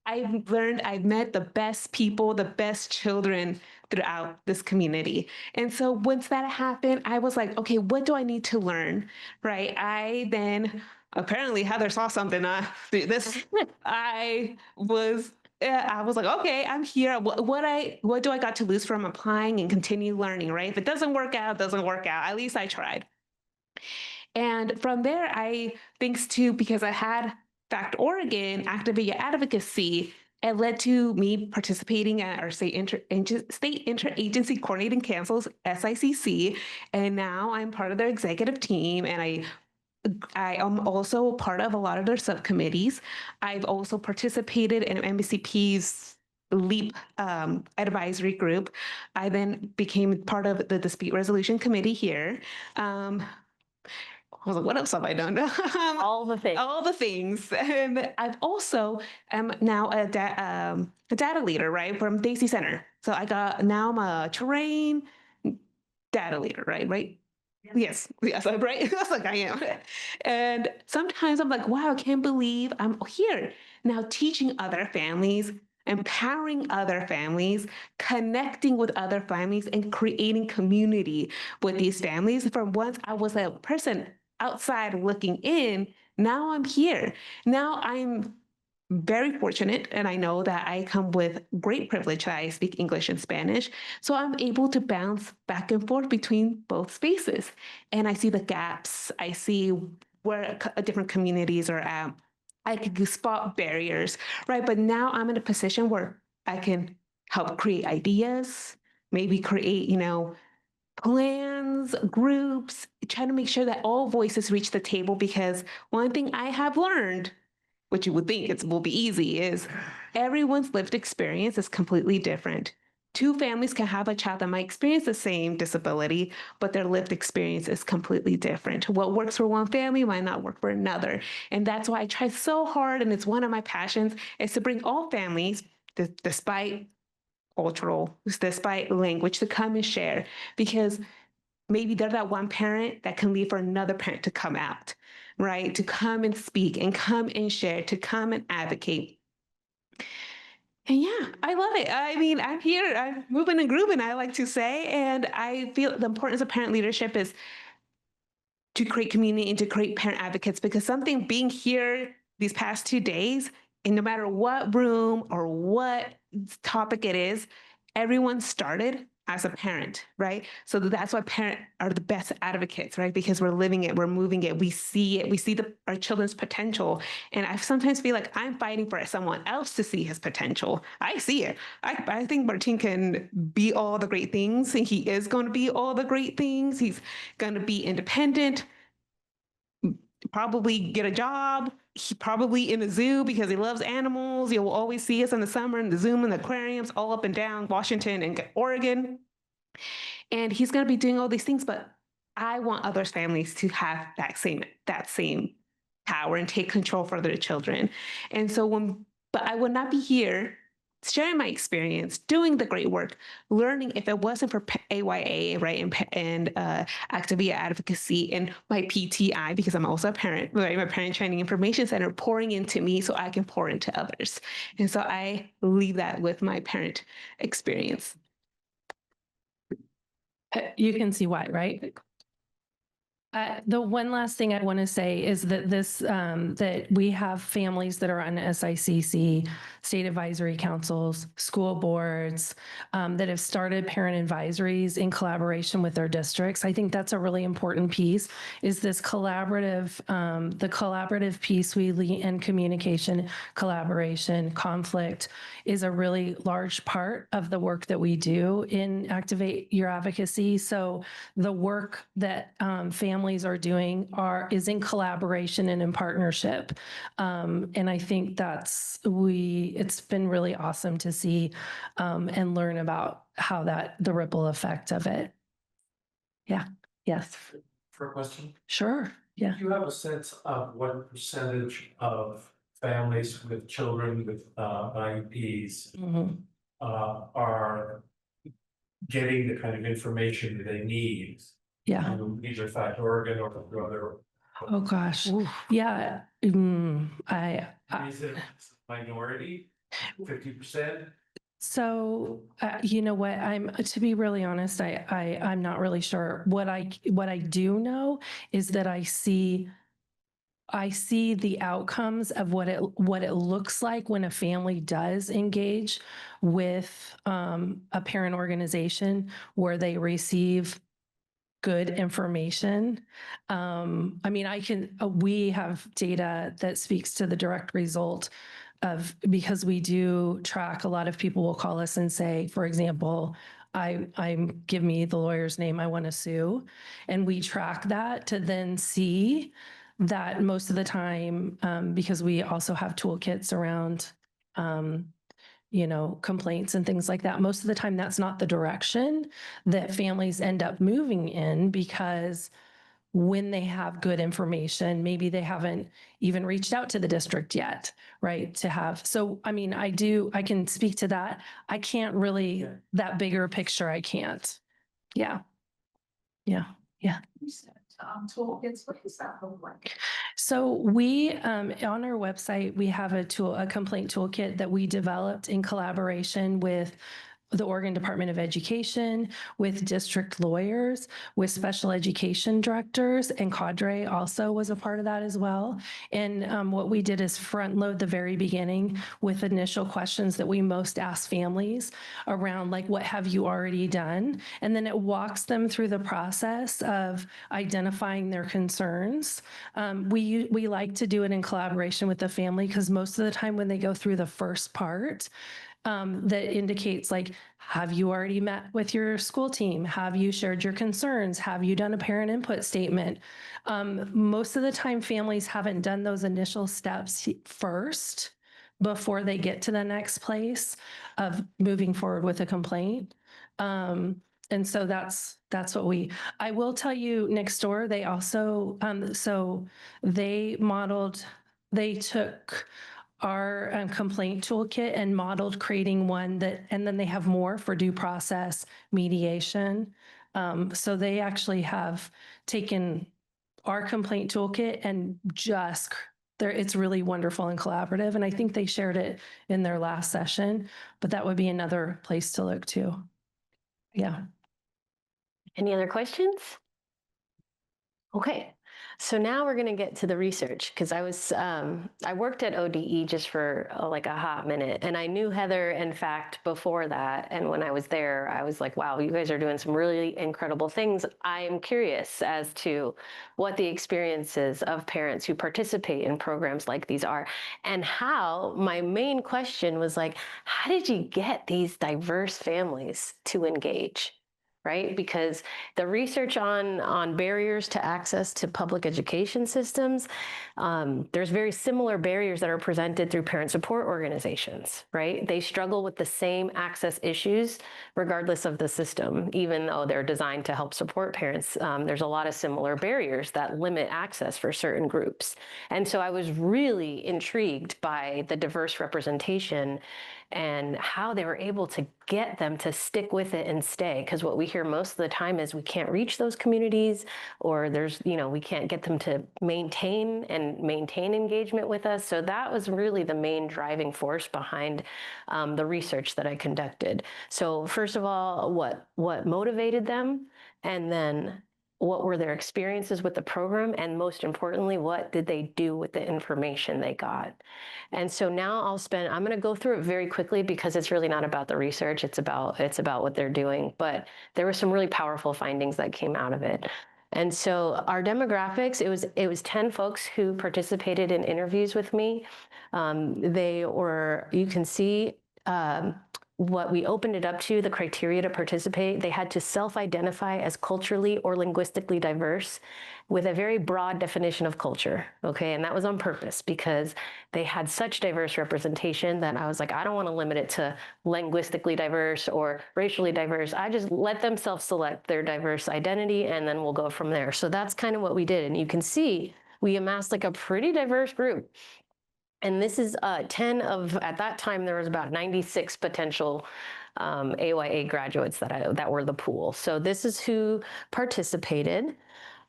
I've met the best people, the best children throughout this community. And so once that happened, I was like, okay, what do I need to learn? Right. I then apparently Heather saw something. I was like, okay, I'm here. What do I got to lose from applying and continue learning, right? If it doesn't work out, it doesn't work out. At least I tried. And from there, because I had Fact Oregon, Activate Your Advocacy, it led to me participating at our state interagency coordinating councils, SICC, and now I'm part of their executive team, and I am also part of a lot of their subcommittees. I've also participated in MBCP's LEAP advisory group. I then became part of the dispute resolution committee here. I was like, what else have I done? All the things. All the things. And I've also am now a data leader, right, from Daisy Center. So now I'm a terrain data leader, right? Yes, I'm right. That's like I am. And sometimes I'm like, wow, I can't believe I'm here now teaching other families, empowering other families, connecting with other families, and creating community with these families. From once I was a person outside looking in, now I'm here. Now I'm very fortunate, and I know that I come with great privilege that I speak English and Spanish, so I'm able to bounce back and forth between both spaces. And I see the gaps, I see where different communities are at. I can spot barriers, right? But now I'm in a position where I can help create ideas, maybe create, plans, groups, trying to make sure that all voices reach the table, because one thing I have learned, which you would think it will be easy, is everyone's lived experience is completely different. Two families can have a child that might experience the same disability, but their lived experience is completely different. What works for one family might not work for another. And that's why I try so hard, and it's one of my passions, is to bring all families, despite language, to come and share. Because maybe they're that one parent that can leave for another parent to come out, right? To come and speak and come and share, to come and advocate. And yeah, I love it. I mean, I'm here, I'm moving and grooving, I like to say. And I feel the importance of parent leadership is to create community and to create parent advocates, because something being here these past 2 days, and no matter what room or what topic it is, everyone started as a parent, right? So that's why parents are the best advocates, right? Because we're living it, we're moving it, we see it, we see our children's potential. And I sometimes feel like I'm fighting for someone else to see his potential. I see it. I think Martin can be all the great things, and he is going to be all the great things. He's going to be independent, probably get a job. He probably in a zoo because he loves animals. You'll always see us in the summer in the zoo and the aquariums all up and down Washington and Oregon. And he's going to be doing all these things, but I want other families to have that same power and take control for their children. And so but I would not be here sharing my experience, doing the great work, learning if it wasn't for AYA, right, and Activia Advocacy and my PTI, because I'm also a parent, right, my Parent Training Information Center pouring into me so I can pour into others. And so I leave that with my parent experience. You can see why, right? The one last thing I want to say is that that we have families that are on SICC, state advisory councils, school boards, that have started parent advisories in collaboration with their districts. I think that's a really important piece, is this collaborative, the collaborative piece and communication, collaboration, conflict is a really large part of the work that we do in Activate Your Advocacy. So the work that families are doing is in collaboration and in partnership. And I think it's been really awesome to see and learn about how the ripple effect of it. Yeah. Yes. For a question? Sure. Yeah. Do you have a sense of what percentage of families with children with IEPs are getting the kind of information that they need? Yeah. Either Fact Oregon or other. Oh gosh. Ooh. Yeah. Is it minority? 50%? So you know what? To be really honest, I'm not really sure. What I do know is that I see the outcomes of what it looks like when a family does engage with a parent organization where they receive good information. I mean, we have data that speaks to the direct result because we do track. A lot of people will call us and say, for example, give me the lawyer's name, I want to sue. And we track that to then see that most of the time, because we also have toolkits around, complaints and things like that. Most of the time, that's not the direction that families end up moving in, because when they have good information, maybe they haven't even reached out to the district yet, right? So, I mean, I can speak to that. I can't really, that bigger picture, I can't. Yeah. Yeah. Yeah. Toolkits, what does that look like? So we, on our website, we have a complaint toolkit that we developed in collaboration with the Oregon Department of Education, with district lawyers, with special education directors, and Cadre also was a part of that as well. And what we did is front load the very beginning with initial questions that we most ask families around, like, what have you already done? And then it walks them through the process of identifying their concerns. We like to do it in collaboration with the family, because most of the time when they go through the first part, that indicates, like, have you already met with your school team? Have you shared your concerns? Have you done a parent input statement? Most of the time, families haven't done those initial steps first before they get to the next place of moving forward with a complaint. And so that's what I will tell you, next door, they also, so they took our complaint toolkit and modeled creating one and then they have more for due process, mediation, So they actually have taken our complaint toolkit and just it's really wonderful and collaborative. And I think they shared it in their last session, but that would be another place to look too. Yeah. Any other questions? Okay, so now we're going to get to the research, because I worked at ODE just for like a hot minute, and I knew Heather and FACT before that. And when I was there, I was like, wow, you guys are doing some really incredible things. I am curious as to what the experiences of parents who participate in programs like these are, and how my main question was like, how did you get these diverse families to engage? Right? Because the research on barriers to access to public education systems, there's very similar barriers that are presented through parent support organizations, right? They struggle with the same access issues regardless of the system, even though they're designed to help support parents. There's a lot of similar barriers that limit access for certain groups. And so I was really intrigued by the diverse representation and how they were able to get them to stick with it and stay. Because what we hear most of the time is we can't reach those communities, or we can't get them to maintain engagement with us. So that was really the main driving force behind the research that I conducted. So first of all, what motivated them, and then what were their experiences with the program, and most importantly, what did they do with the information they got? And so now I'm going to go through it very quickly, because it's really not about the research, it's about what they're doing. But there were some really powerful findings that came out of it. And so our demographics, it was 10 folks who participated in interviews with me. You can see what we opened it up to, the criteria to participate. They had to self-identify as culturally or linguistically diverse, with a very broad definition of culture, okay? And that was on purpose, because they had such diverse representation that I was like, I don't want to limit it to linguistically diverse or racially diverse. I just let them self-select their diverse identity, and then we'll go from there. So that's kind of what we did. And you can see we amassed like a pretty diverse group. And this is 10 of, at that time, there was about 96 potential AYA graduates that were the pool. So this is who participated,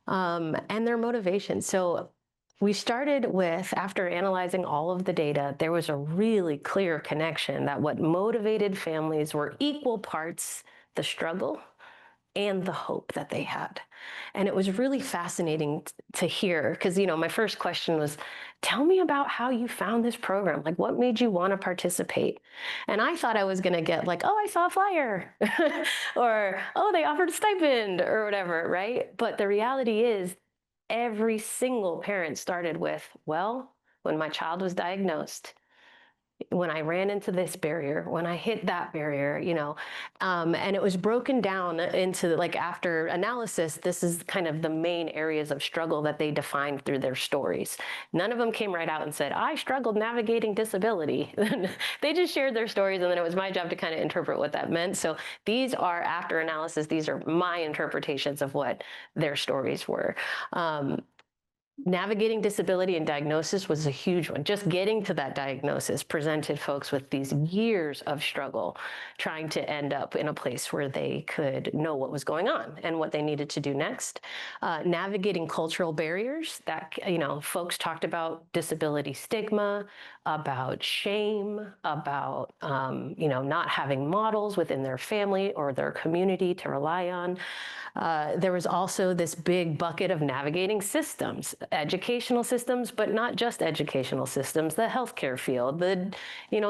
and their motivation. So we started with, after analyzing all of the data, there was a really clear connection that what motivated families were equal parts the struggle and the hope that they had. And it was really fascinating to hear, because, my first question was, tell me about how you found this program. Like, what made you want to participate? And I thought I was going to get like, oh, I saw a flyer or, oh, they offered a stipend or whatever, right? But the reality is, every single parent started with, well, when my child was diagnosed, when I ran into this barrier, when I hit that barrier, and it was broken down into, like, after analysis, this is kind of the main areas of struggle that they defined through their stories. None of them came right out and said, I struggled navigating disability. They just shared their stories, and then it was my job to kind of interpret what that meant. So these are, after analysis, these are my interpretations of what their stories were. Navigating disability and diagnosis was a huge one. Just getting to that diagnosis presented folks with these years of struggle, trying to end up in a place where they could know what was going on and what they needed to do next. Navigating cultural barriers that, folks talked about disability stigma, about shame, about, not having models within their family or their community to rely on. There was also this big bucket of navigating systems, educational systems, but not just educational systems, the healthcare field, the,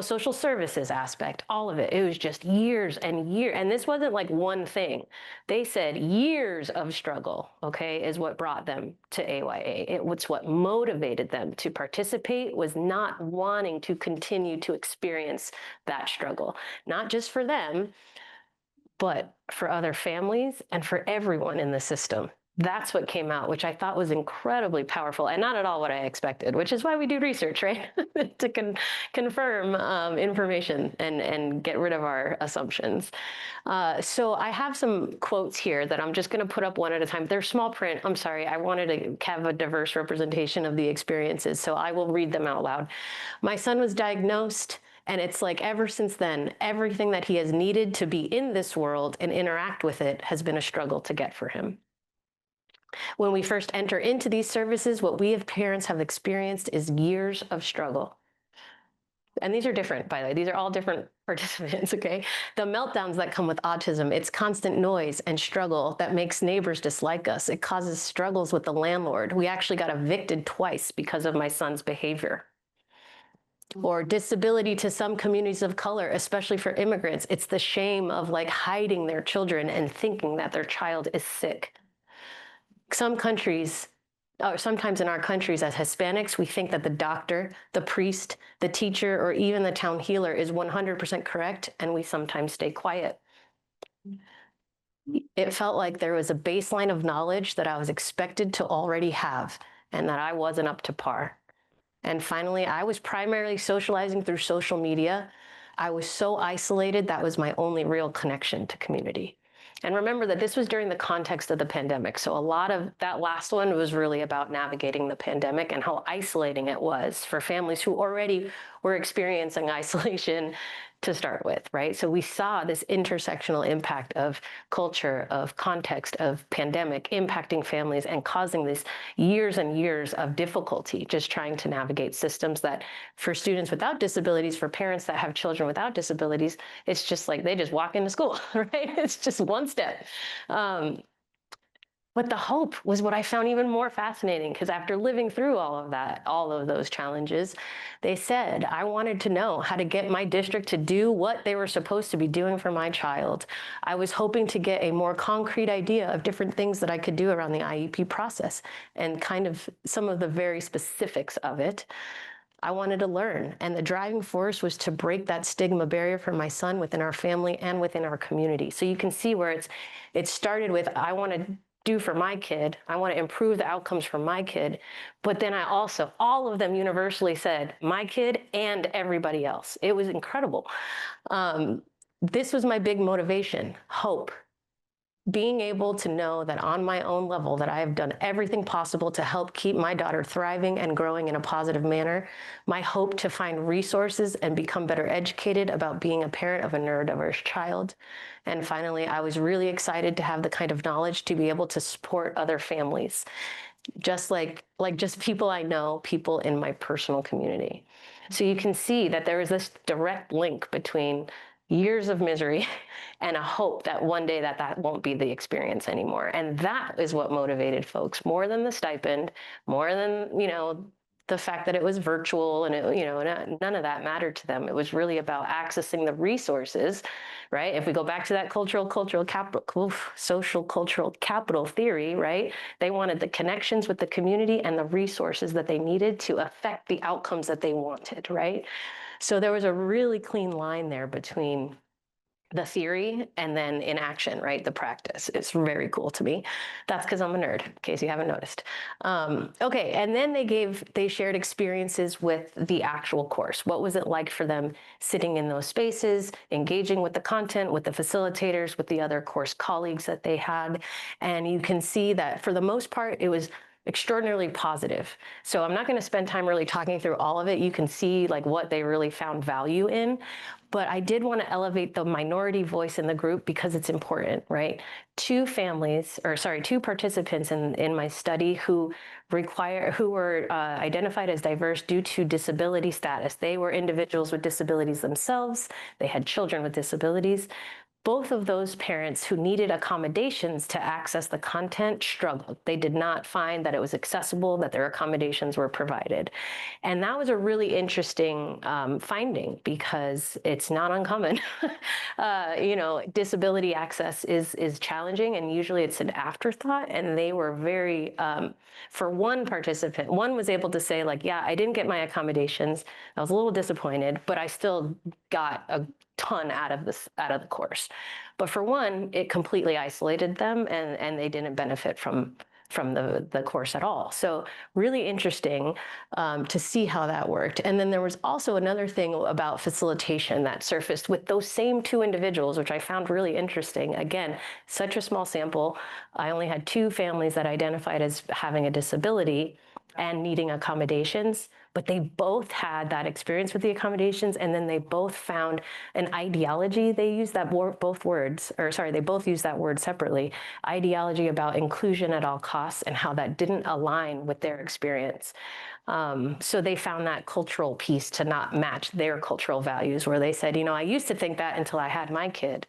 social services aspect, all of it. It was just years and years. And this wasn't like one thing. They said years of struggle, okay, is what brought them to AYA. It was what motivated them to participate, was not wanting to continue to experience that struggle, not just for them, but for other families and for everyone in the system. That's what came out, which I thought was incredibly powerful, and not at all what I expected, which is why we do research, right? To confirm information and get rid of our assumptions. So I have some quotes here that I'm just going to put up one at a time. They're small print. I'm sorry. I wanted to have a diverse representation of the experiences, so I will read them out loud. My son was diagnosed And it's like ever since then, everything that he has needed to be in this world and interact with it has been a struggle to get for him. When we first enter into these services, what we as parents have experienced is years of struggle. And these are different, by the way. These are all different participants, okay? The meltdowns that come with autism, it's constant noise and struggle that makes neighbors dislike us. It causes struggles with the landlord. We actually got evicted twice because of my son's behavior. Or disability to some communities of color, especially for immigrants. It's the shame of like hiding their children and thinking that their child is sick. Some countries, or sometimes in our countries as Hispanics, we think that the doctor, the priest, the teacher, or even the town healer is 100% correct, and we sometimes stay quiet. It felt like there was a baseline of knowledge that I was expected to already have, and that I wasn't up to par. And finally, I was primarily socializing through social media. I was so isolated, that was my only real connection to community. And remember that this was during the context of the pandemic. So a lot of that last one was really about navigating the pandemic and how isolating it was for families who already were experiencing isolation to start with, right? So we saw this intersectional impact of culture, of context, of pandemic impacting families and causing these years and years of difficulty just trying to navigate systems that for students without disabilities, for parents that have children without disabilities, it's just like they just walk into school, right? It's just one step. But the hope was what I found even more fascinating, because after living through all of that, all of those challenges, they said, I wanted to know how to get my district to do what they were supposed to be doing for my child. I was hoping to get a more concrete idea of different things that I could do around the IEP process and kind of some of the very specifics of it. I wanted to learn, and the driving force was to break that stigma barrier for my son within our family and within our community. So you can see where it started with, I want to do for my kid, I want to improve the outcomes for my kid, but then I also, all of them universally said, my kid and everybody else. It was incredible. This was my big motivation, hope. Being able to know that on my own level that I have done everything possible to help keep my daughter thriving and growing in a positive manner, my hope to find resources and become better educated about being a parent of a neurodiverse child. And finally, I was really excited to have the kind of knowledge to be able to support other families, just like just people I know, people in my personal community. So you can see that there is this direct link between years of misery and a hope that one day that won't be the experience anymore. And that is what motivated folks more than the stipend, more than, the fact that it was virtual and none of that mattered to them. It was really about accessing the resources, right? If we go back to that social cultural capital theory, right? They wanted the connections with the community and the resources that they needed to affect the outcomes that they wanted, right? So there was a really clean line there between the theory and then in action, right? The practice. It's very cool to me. That's because I'm a nerd, in case you haven't noticed. Okay, and then they shared experiences with the actual course. What was it like for them sitting in those spaces, engaging with the content, with the facilitators, with the other course colleagues that they had? And you can see that for the most part, it was extraordinarily positive. So I'm not going to spend time really talking through all of it. You can see like what they really found value in. But I did want to elevate the minority voice in the group because it's important, right? Two participants in my study who were identified as diverse due to disability status. They were individuals with disabilities themselves. They had children with disabilities. Both of those parents who needed accommodations to access the content struggled. They did not find that it was accessible, that their accommodations were provided. And that was a really interesting finding because it's not uncommon. Disability access is challenging, and usually it's an afterthought. And they were very, for one participant, one was able to say like, yeah, I didn't get my accommodations. I was a little disappointed, but I still got a ton out of the course. But for one, it completely isolated them and they didn't benefit from the course at all. So really interesting to see how that worked. And then there was also another thing about facilitation that surfaced with those same two individuals, which I found really interesting. Again, such a small sample. I only had two families that identified as having a disability. and needing accommodations, but they both had that experience with the accommodations, and then they both found an ideology. They used that both words, or sorry, they both used that word separately, ideology about inclusion at all costs and how that didn't align with their experience. So they found that cultural piece to not match their cultural values, where they said, I used to think that until I had my kid.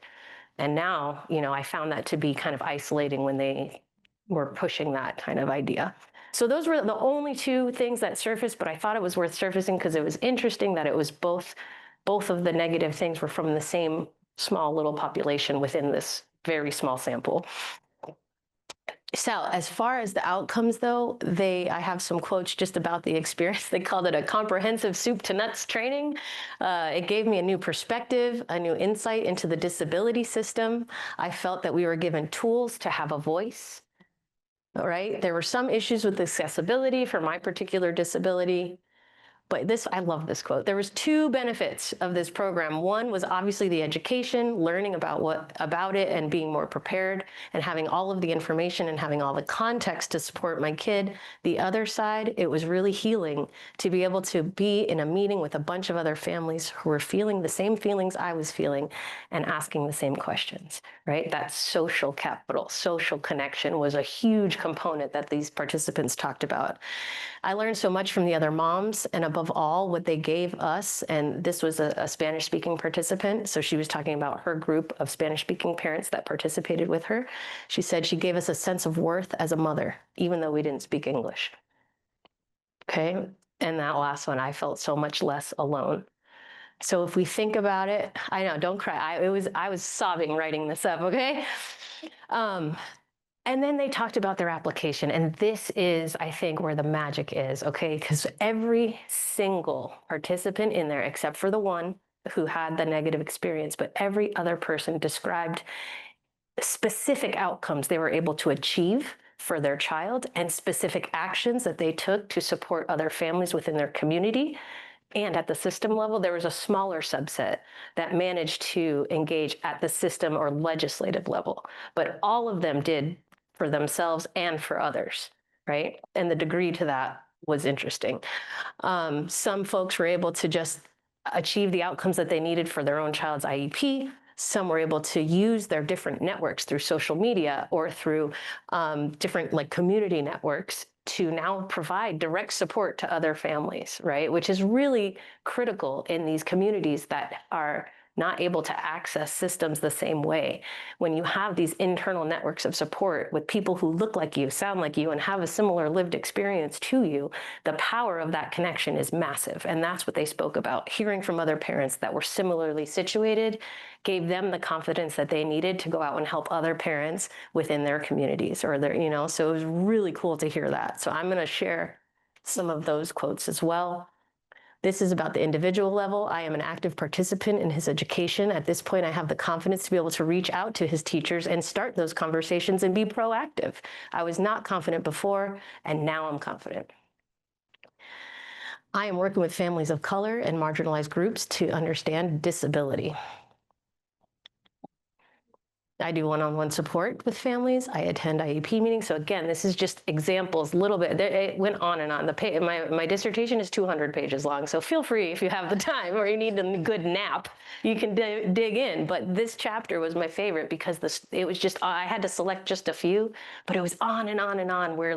And now, I found that to be kind of isolating when they were pushing that kind of idea. So those were the only two things that surfaced, but I thought it was worth surfacing because it was interesting that it was both of the negative things were from the same small little population within this very small sample. So as far as the outcomes, though, I have some quotes just about the experience. They called it a comprehensive soup to nuts training. It gave me a new perspective, a new insight into the disability system. I felt that we were given tools to have a voice. All right, there were some issues with accessibility for my particular disability. But I love this quote. There was two benefits of this program. One was obviously the education, learning about it and being more prepared and having all of the information and having all the context to support my kid. The other side, it was really healing to be able to be in a meeting with a bunch of other families who were feeling the same feelings I was feeling and asking the same questions, right? That social capital, social connection was a huge component that these participants talked about. I learned so much from the other moms, and above all, what they gave us, and this was a Spanish-speaking participant, so she was talking about her group of Spanish-speaking parents that participated with her. She said she gave us a sense of worth as a mother, even though we didn't speak English. Okay, and that last one, I felt so much less alone. So if we think about it, I know, don't cry. I was sobbing writing this up, okay? And then they talked about their application, and this is, I think, where the magic is, okay? Because every single participant in there, except for the one who had the negative experience, but every other person described specific outcomes they were able to achieve for their child and specific actions that they took to support other families within their community. And at the system level, there was a smaller subset that managed to engage at the system or legislative level. But all of them did for themselves and for others, right? And the degree to that was interesting. Some folks were able to just achieve the outcomes that they needed for their own child's IEP. Some were able to use their different networks through social media or through different community networks to now provide direct support to other families, right? Which is really critical in these communities that are not able to access systems the same way. When you have these internal networks of support with people who look like you, sound like you, and have a similar lived experience to you, the power of that connection is massive. And that's what they spoke about. Hearing from other parents that were similarly situated gave them the confidence that they needed to go out and help other parents within their communities or their, so it was really cool to hear that. So I'm going to share some of those quotes as well. This is about the individual level. I am an active participant in his education. At this point, I have the confidence to be able to reach out to his teachers and start those conversations and be proactive. I was not confident before, and now I'm confident. I am working with families of color and marginalized groups to understand disability. I do one-on-one support with families. I attend IEP meetings. So again, this is just examples, a little bit. It went on and on. My dissertation is 200 pages long, so feel free if you have the time or you need a good nap, you can dig in. But this chapter was my favorite because it was just, I had to select just a few, but it was on and on and on where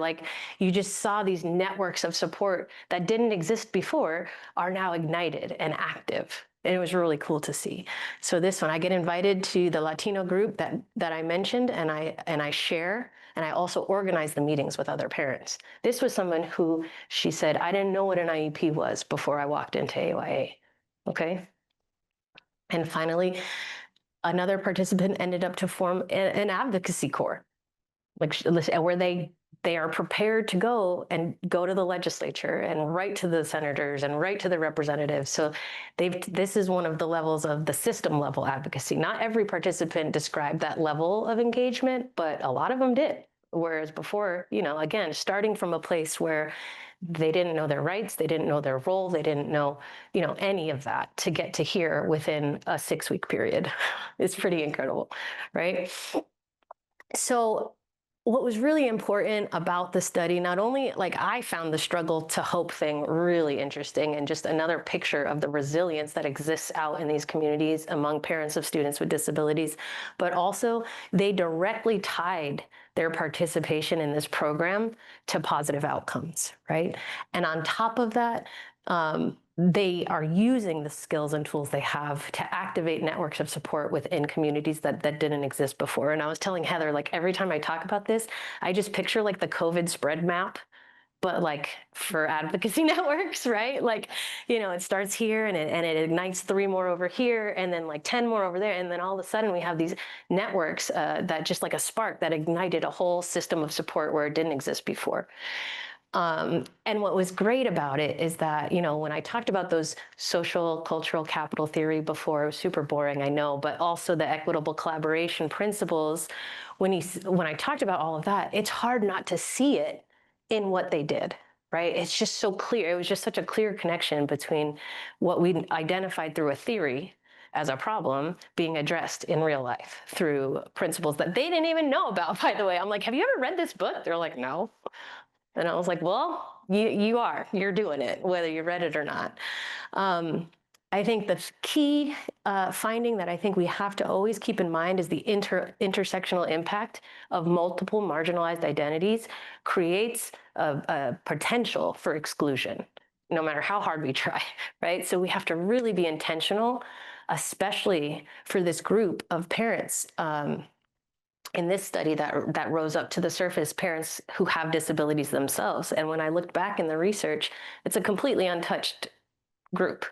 you just saw these networks of support that didn't exist before are now ignited and active. And it was really cool to see. So this one, I get invited to the Latino group that I mentioned, and I share, and I also organize the meetings with other parents. This was someone who, she said, I didn't know what an IEP was before I walked into AYA, okay? And finally, another participant ended up to form an advocacy corps, where they are prepared to go to the legislature and write to the senators and write to the representatives. So this is one of the levels of the system level advocacy. Not every participant described that level of engagement, but a lot of them did. Whereas before, again, starting from a place where they didn't know their rights, they didn't know their role, they didn't know, any of that to get to here within a 6-week period. It's pretty incredible, right? So what was really important about the study, not only like I found the struggle to hope thing really interesting and just another picture of the resilience that exists out in these communities among parents of students with disabilities, but also they directly tied their participation in this program to positive outcomes, right? And on top of that, they are using the skills and tools they have to activate networks of support within communities that didn't exist before. And I was telling Heather, like every time I talk about this, I just picture like the COVID spread map, but like for advocacy networks, right? Like, you know, it starts here and it ignites 3 more over here and then like 10 more over there. And then all of a sudden we have these networks that just like a spark that ignited a whole system of support where it didn't exist before. And what was great about it is that, you know, when I talked about those social cultural capital theory before, it was super boring, I know, but also the equitable collaboration principles, when I talked about all of that, it's hard not to see it in what they did, right? It's just so clear. It was just such a clear connection between what we identified through a theory as a problem being addressed in real life through principles that they didn't even know about, by the way. I'm like, have you ever read this book? They're like, no. And I was like, well, you're doing it, whether you read it or not. I think the key finding that I think we have to always keep in mind is the intersectional impact of multiple marginalized identities creates a potential for exclusion, no matter how hard we try, right? So we have to really be intentional, especially for this group of parents. In this study that rose up to the surface, parents who have disabilities themselves. And when I looked back in the research, it's a completely untouched group.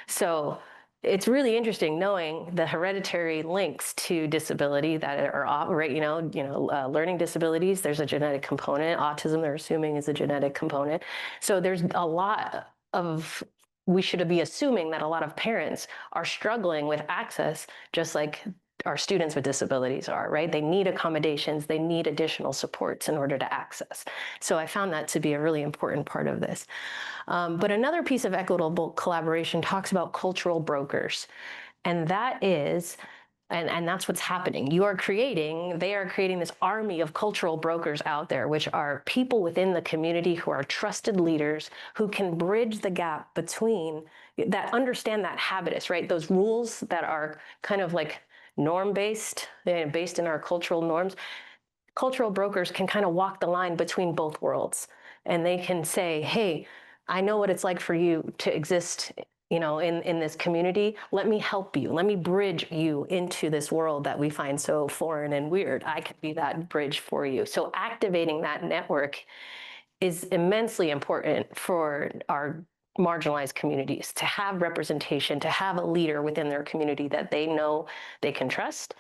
So it's really interesting knowing the hereditary links to disability that are, right, learning disabilities, there's a genetic component. Autism, they're assuming, is a genetic component. So there's a lot of, we should be assuming that a lot of parents are struggling with access, just like our students with disabilities are, right? They need accommodations, they need additional supports in order to access. So I found that to be a really important part of this. But another piece of equitable collaboration talks about cultural brokers. And that is, and that's what's happening. They are creating this army of cultural brokers out there, which are people within the community who are trusted leaders who can bridge the gap between, that understand that habitus, right? Those rules that are kind of like norm-based, based in our cultural norms. Cultural brokers can kind of walk the line between both worlds. And they can say, hey, I know what it's like for you to exist, you know, in this community. Let me help you. Let me bridge you into this world that we find so foreign and weird. I could be that bridge for you. So activating that network is immensely important for our marginalized communities, to have representation, to have a leader within their community that they know they can trust,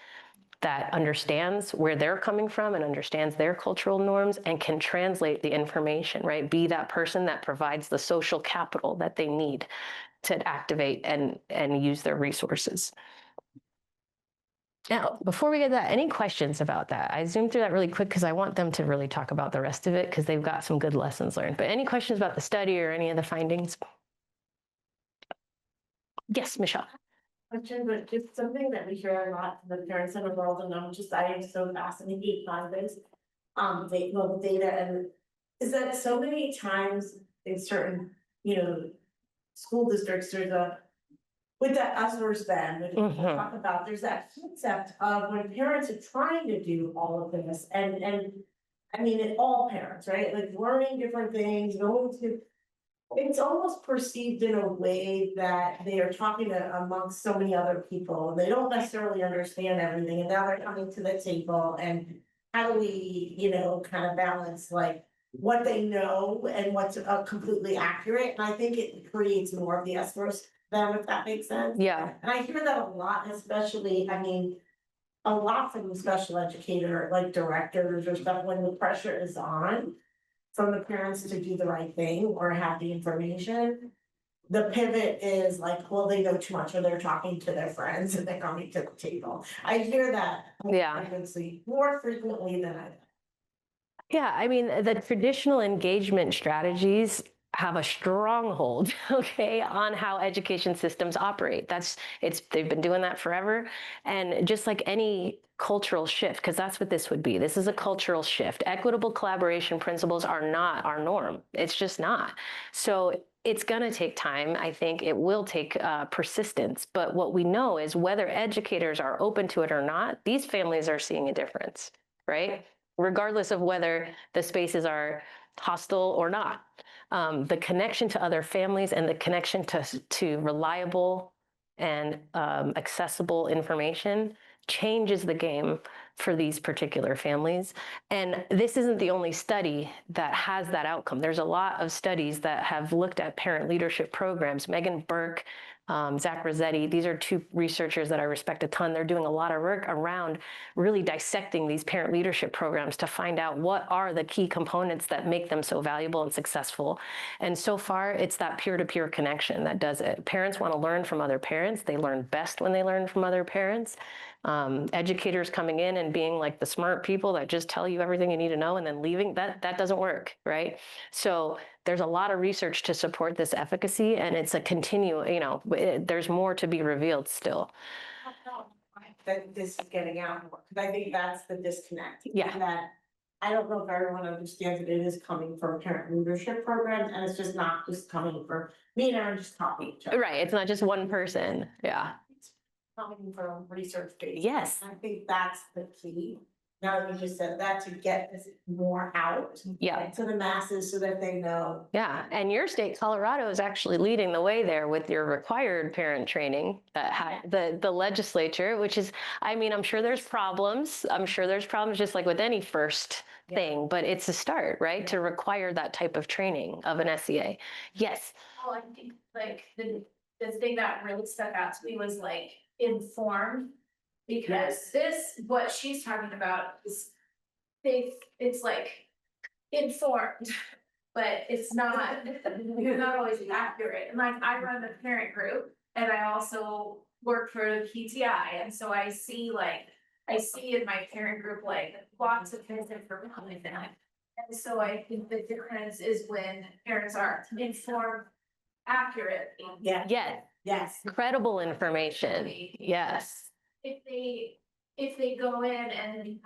that understands where they're coming from and understands their cultural norms and can translate the information, right? Be that person that provides the social capital that they need to activate and use their resources. Now, before we get to that, any questions about that? I zoomed through that really quick because I want them to really talk about the rest of it because they've got some good lessons learned. But any questions about the study or any of the findings? Yes, Michelle. Question, but just something that we hear a lot from the parents in the world, and I am so fascinated by this, the data, and is that so many times in certain, school districts, there's with that us versus them, which we talk about, there's that concept of when parents are trying to do all of this, and I mean, it all parents, right? Like learning different things, going to, it's almost perceived in a way that they are talking amongst so many other people. They don't necessarily understand everything, and now they're coming to the table. And how do we, kind of balance like what they know and what's completely accurate? And I think it creates more of the us versus them, if that makes sense. Yeah. And I hear that a lot, especially, I mean, a lot from special educator, like directors or stuff, when the pressure is on from the parents to do the right thing or have the information. The pivot is like, well, they know too much, or they're talking to their friends and they're coming to the table. I hear that more frequently than I. Yeah, I mean, the traditional engagement strategies have a stronghold, okay, on how education systems operate. They've been doing that forever. And just like any cultural shift, because that's what this would be. This is a cultural shift. Equitable collaboration principles are not our norm. It's just not. So it's going to take time. I think it will take persistence. But what we know is whether educators are open to it or not, these families are seeing a difference, right? Regardless of whether the spaces are hostile or not. The connection to other families and the connection to reliable and accessible information changes the game for these particular families. And this isn't the only study that has that outcome. There's a lot of studies that have looked at parent leadership programs. Megan Burke, Zach Rossetti, these are two researchers that I respect a ton. They're doing a lot of work around really dissecting these parent leadership programs to find out what are the key components that make them so valuable and successful. And so far, it's that peer-to-peer connection that does it. Parents want to learn from other parents. They learn best when they learn from other parents. Educators coming in and being like the smart people that just tell you everything you need to know and then leaving, that doesn't work, right? So there's a lot of research to support this efficacy, and it's a there's more to be revealed still. That this is getting out more, because I think that's the disconnect. Yeah. That I don't know if everyone understands that it is coming from parent leadership programs, and it's just not just coming from me and Aaron just talking to each other. Right, it's not just one person, yeah. It's coming from research data. Yes. I think that's the key. Now that you just said that, to get this more out to the masses so that they know. Yeah, and your state, Colorado, is actually leading the way there with your required parent training that the legislature, which is, I mean, I'm sure there's problems. I'm sure there's problems just like with any first thing, but it's a start, right? To require that type of training of an SEA. Yes. Oh, I think like the thing that really stuck out to me was like informed. Because what she's talking about is it's like informed, but it's not always accurate. And like I run the parent group and I also work for the PTI. And so I see in my parent group like lots of misinformation. And so I think the difference is when parents are informed accurately. Yes. Credible information. Yes. If they go in and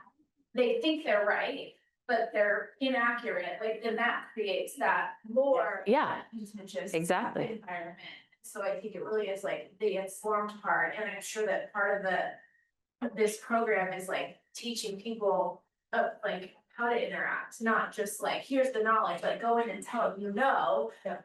they think they're right, but they're inaccurate, like then that creates that more contentious environment. So I think it really is like the informed part, and I'm sure that part of this program is like teaching people like how to interact, not just like here's the knowledge, like go in and tell them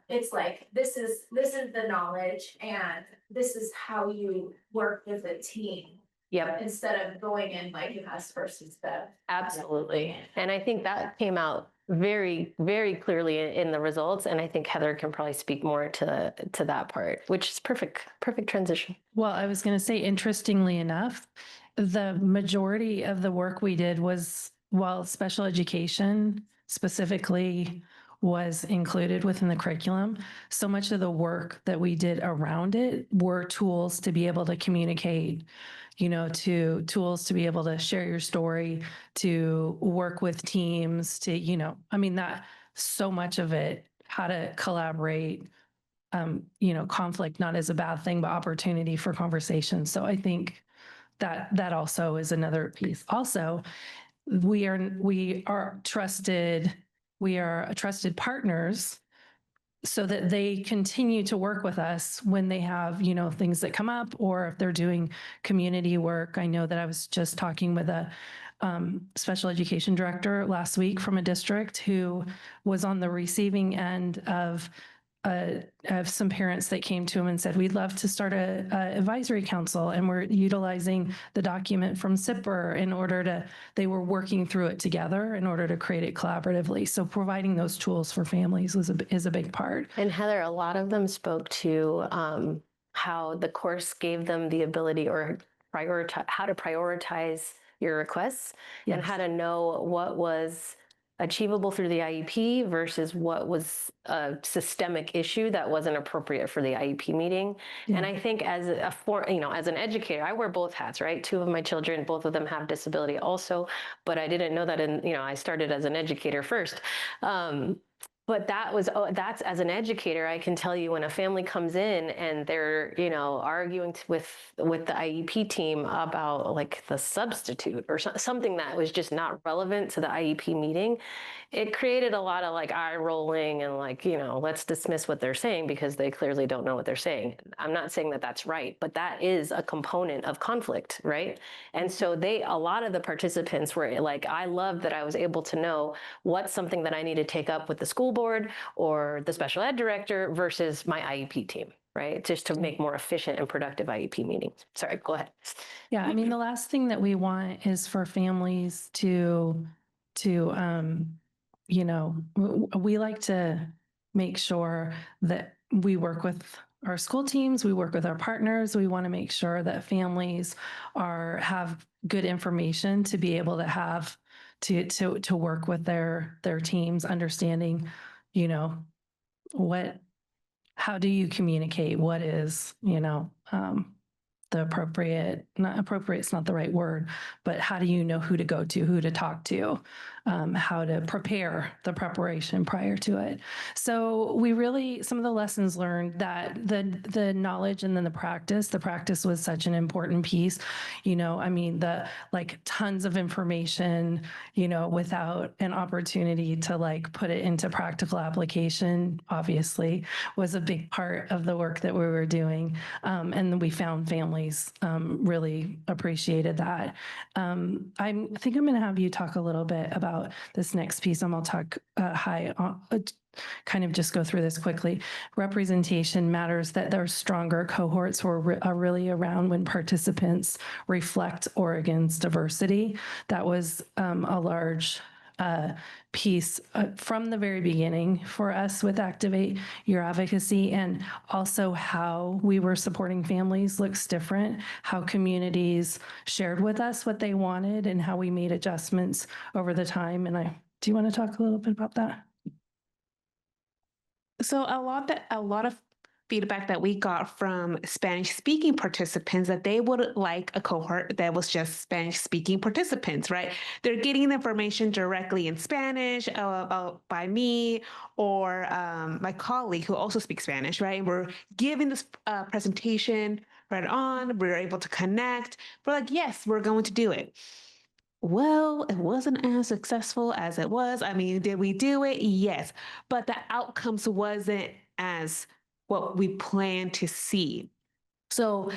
It's like this is the knowledge and this is how you work with a team. Yep. Instead of going in like an us versus them. Absolutely. And I think that came out very, very clearly in the results. And I think Heather can probably speak more to that part, which is perfect transition. Well, I was going to say, interestingly enough, the majority of the work we did was, while special education specifically was included within the curriculum, so much of the work that we did around it were tools to be able to communicate, to tools to be able to share your story, to work with teams, to, that so much of it, how to collaborate, conflict, not as a bad thing, but opportunity for conversation. So I think that also is another piece. Also, we are trusted partners so that they continue to work with us when they have, things that come up, or if they're doing community work. I know that I was just talking with a special education director last week from a district who was on the receiving end of some parents that came to him and said, we'd love to start a advisory council, and we're utilizing the document from SIPR they were working through it together in order to create it collaboratively. So providing those tools for families is a big part. And Heather, a lot of them spoke to how the course gave them the ability or how to prioritize your requests and how to know what was achievable through the IEP versus what was a systemic issue that wasn't appropriate for the IEP meeting. And I think as an educator, I wear both hats, right? Two of my children, both of them have disability also, but I didn't know that I started as an educator first. But that was, oh, that's as an educator, I can tell you when a family comes in and they're, arguing with the IEP team about like the substitute or something that was just not relevant to the IEP meeting, it created a lot of like eye rolling and like, let's dismiss what they're saying because they clearly don't know what they're saying. I'm not saying that that's right, but that is a component of conflict, right? And so a lot of the participants were like, I love that I was able to know what's something that I need to take up with the school board or the special ed director versus my IEP team, right? Just to make more efficient and productive IEP meetings. Sorry, go ahead. Yeah, I mean, the last thing that we want is for families to we like to make sure that we work with our school teams, we work with our partners. We want to make sure that families have good information to be able to have to work with their teams, understanding, how do you communicate? What is, the not appropriate, it's not the right word, but how do you know who to go to, who to talk to, how to prepare the preparation prior to it. So some of the lessons learned that the knowledge and then the practice was such an important piece, the like tons of information, without an opportunity to like put it into practical application, obviously was a big part of the work that we were doing. And we found families really appreciated that. I think I'm going to have you talk a little bit about this next piece. I'll talk kind of just go through this quickly. Representation matters, that there's stronger cohorts are really around when participants reflect Oregon's diversity. That was a large piece from the very beginning for us with Activate Your Advocacy, and also how we were supporting families looks different, how communities shared with us what they wanted and how we made adjustments over the time. And do you want to talk a little bit about that? So a lot of feedback that we got from Spanish speaking participants that they would like a cohort that was just Spanish speaking participants, right? They're getting the information directly in Spanish by me or my colleague who also speaks Spanish, right? We're giving this presentation right on, we're able to connect. We're like, yes, we're going to do it. Well, it wasn't as successful as it was. I mean, did we do it? Yes, but the outcomes wasn't as what we planned to see. So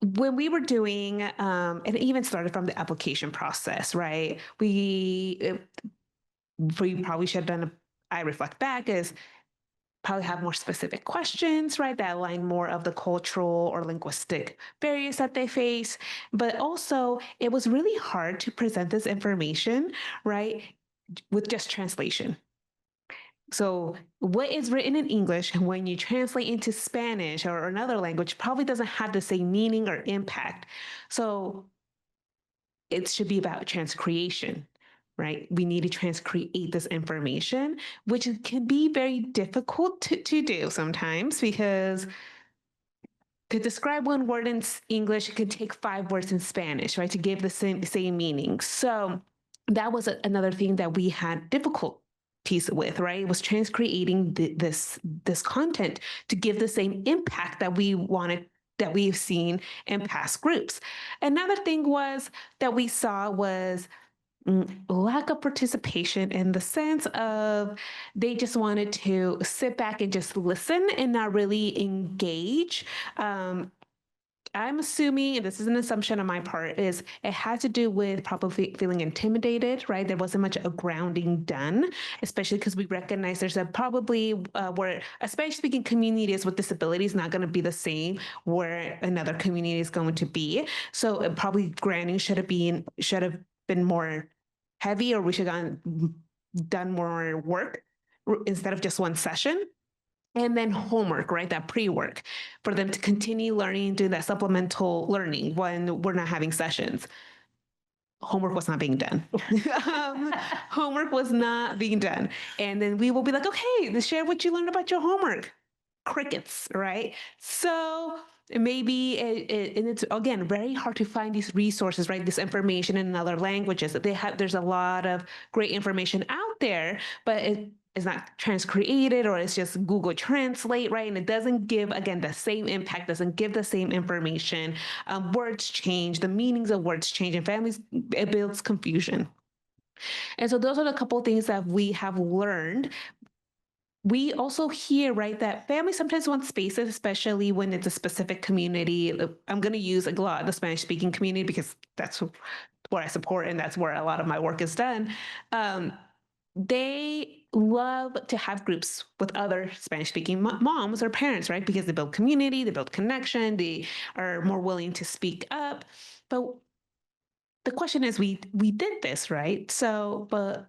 when we were doing, and it even started from the application process, right? We probably should have done I reflect back is probably have more specific questions, right, that align more of the cultural or linguistic barriers that they face. But also, it was really hard to present this information, right, with just translation. So what is written in English, when you translate into Spanish or another language, probably doesn't have the same meaning or impact. So it should be about transcreation, right? We need to transcreate this information, which can be very difficult to do sometimes, because to describe one word in English, it could take 5 words in Spanish, right, to give the same meaning. So that was another thing that we had difficulties with, right? It was transcreating this content to give the same impact that we wanted, that we've seen in past groups. Another thing that we saw was lack of participation, in the sense of they just wanted to sit back and just listen and not really engage. I'm assuming, and this is an assumption on my part, is it had to do with probably feeling intimidated, right? There wasn't much a grounding done, especially because we recognize there's probably where a Spanish-speaking community is with disabilities not going to be the same where another community is going to be. So probably grounding should have been more heavy, or we should have done more work instead of just one session. And then homework, right? That pre-work for them to continue learning, do that supplemental learning when we're not having sessions. Homework was not being done. Homework was not being done. And then we will be like, okay, share what you learned about your homework. Crickets, right? So maybe and it's, again, very hard to find these resources, right? This information in other languages. There's a lot of great information out there, but it's not transcreated or it's just Google Translate, right? And it doesn't give, again, the same impact, doesn't give the same information. Words change, the meanings of words change, and families, it builds confusion. And so those are the couple things that we have learned. We also hear, right, that families sometimes want spaces, especially when it's a specific community. I'm going to use a lot of the Spanish-speaking community because that's what I support and that's where a lot of my work is done. They love to have groups with other Spanish-speaking moms or parents, right? Because they build community, they build connection, they are more willing to speak up. But the question is, we did this, right? So, but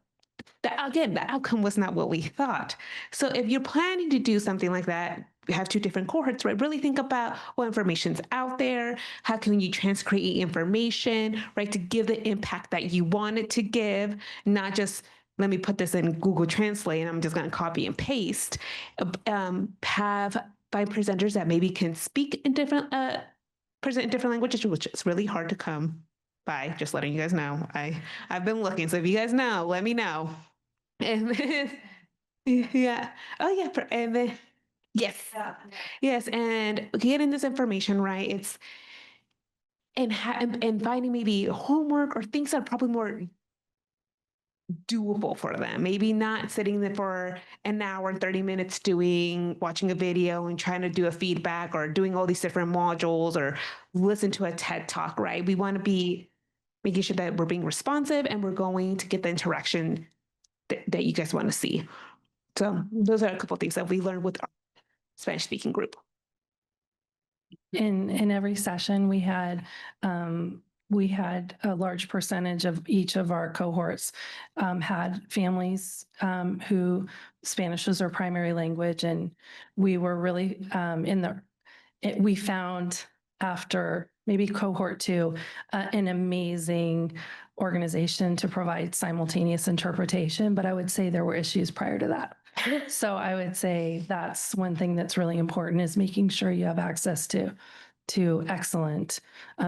again, the outcome was not what we thought. So if you're planning to do something like that, you have two different cohorts, right? Really think about what information's out there. How can you transcreate information, right? To give the impact that you want it to give, not just let me put this in Google Translate and I'm just going to copy and paste. Find presenters that maybe can speak in different, present in different languages, which is really hard to come by, just letting you guys know. I've been looking, so if you guys know, let me know. And then, yeah, oh yeah, and then yes, and getting this information right. It's and finding maybe homework or things that are probably more doable for them. Maybe not sitting there for an hour and 30 minutes watching a video and trying to do a feedback or doing all these different modules or listen to a TED talk, right? We want to be making sure that we're being responsive and we're going to get the interaction that you guys want to see. So those are a couple of things that we learned with our Spanish-speaking group. In every session, we had a large percentage of each of our cohorts had families who Spanish was their primary language, and we were really we found after maybe cohort 2 an amazing organization to provide simultaneous interpretation, but I would say there were issues prior to that. So I would say that's one thing that's really important, is making sure you have access to excellent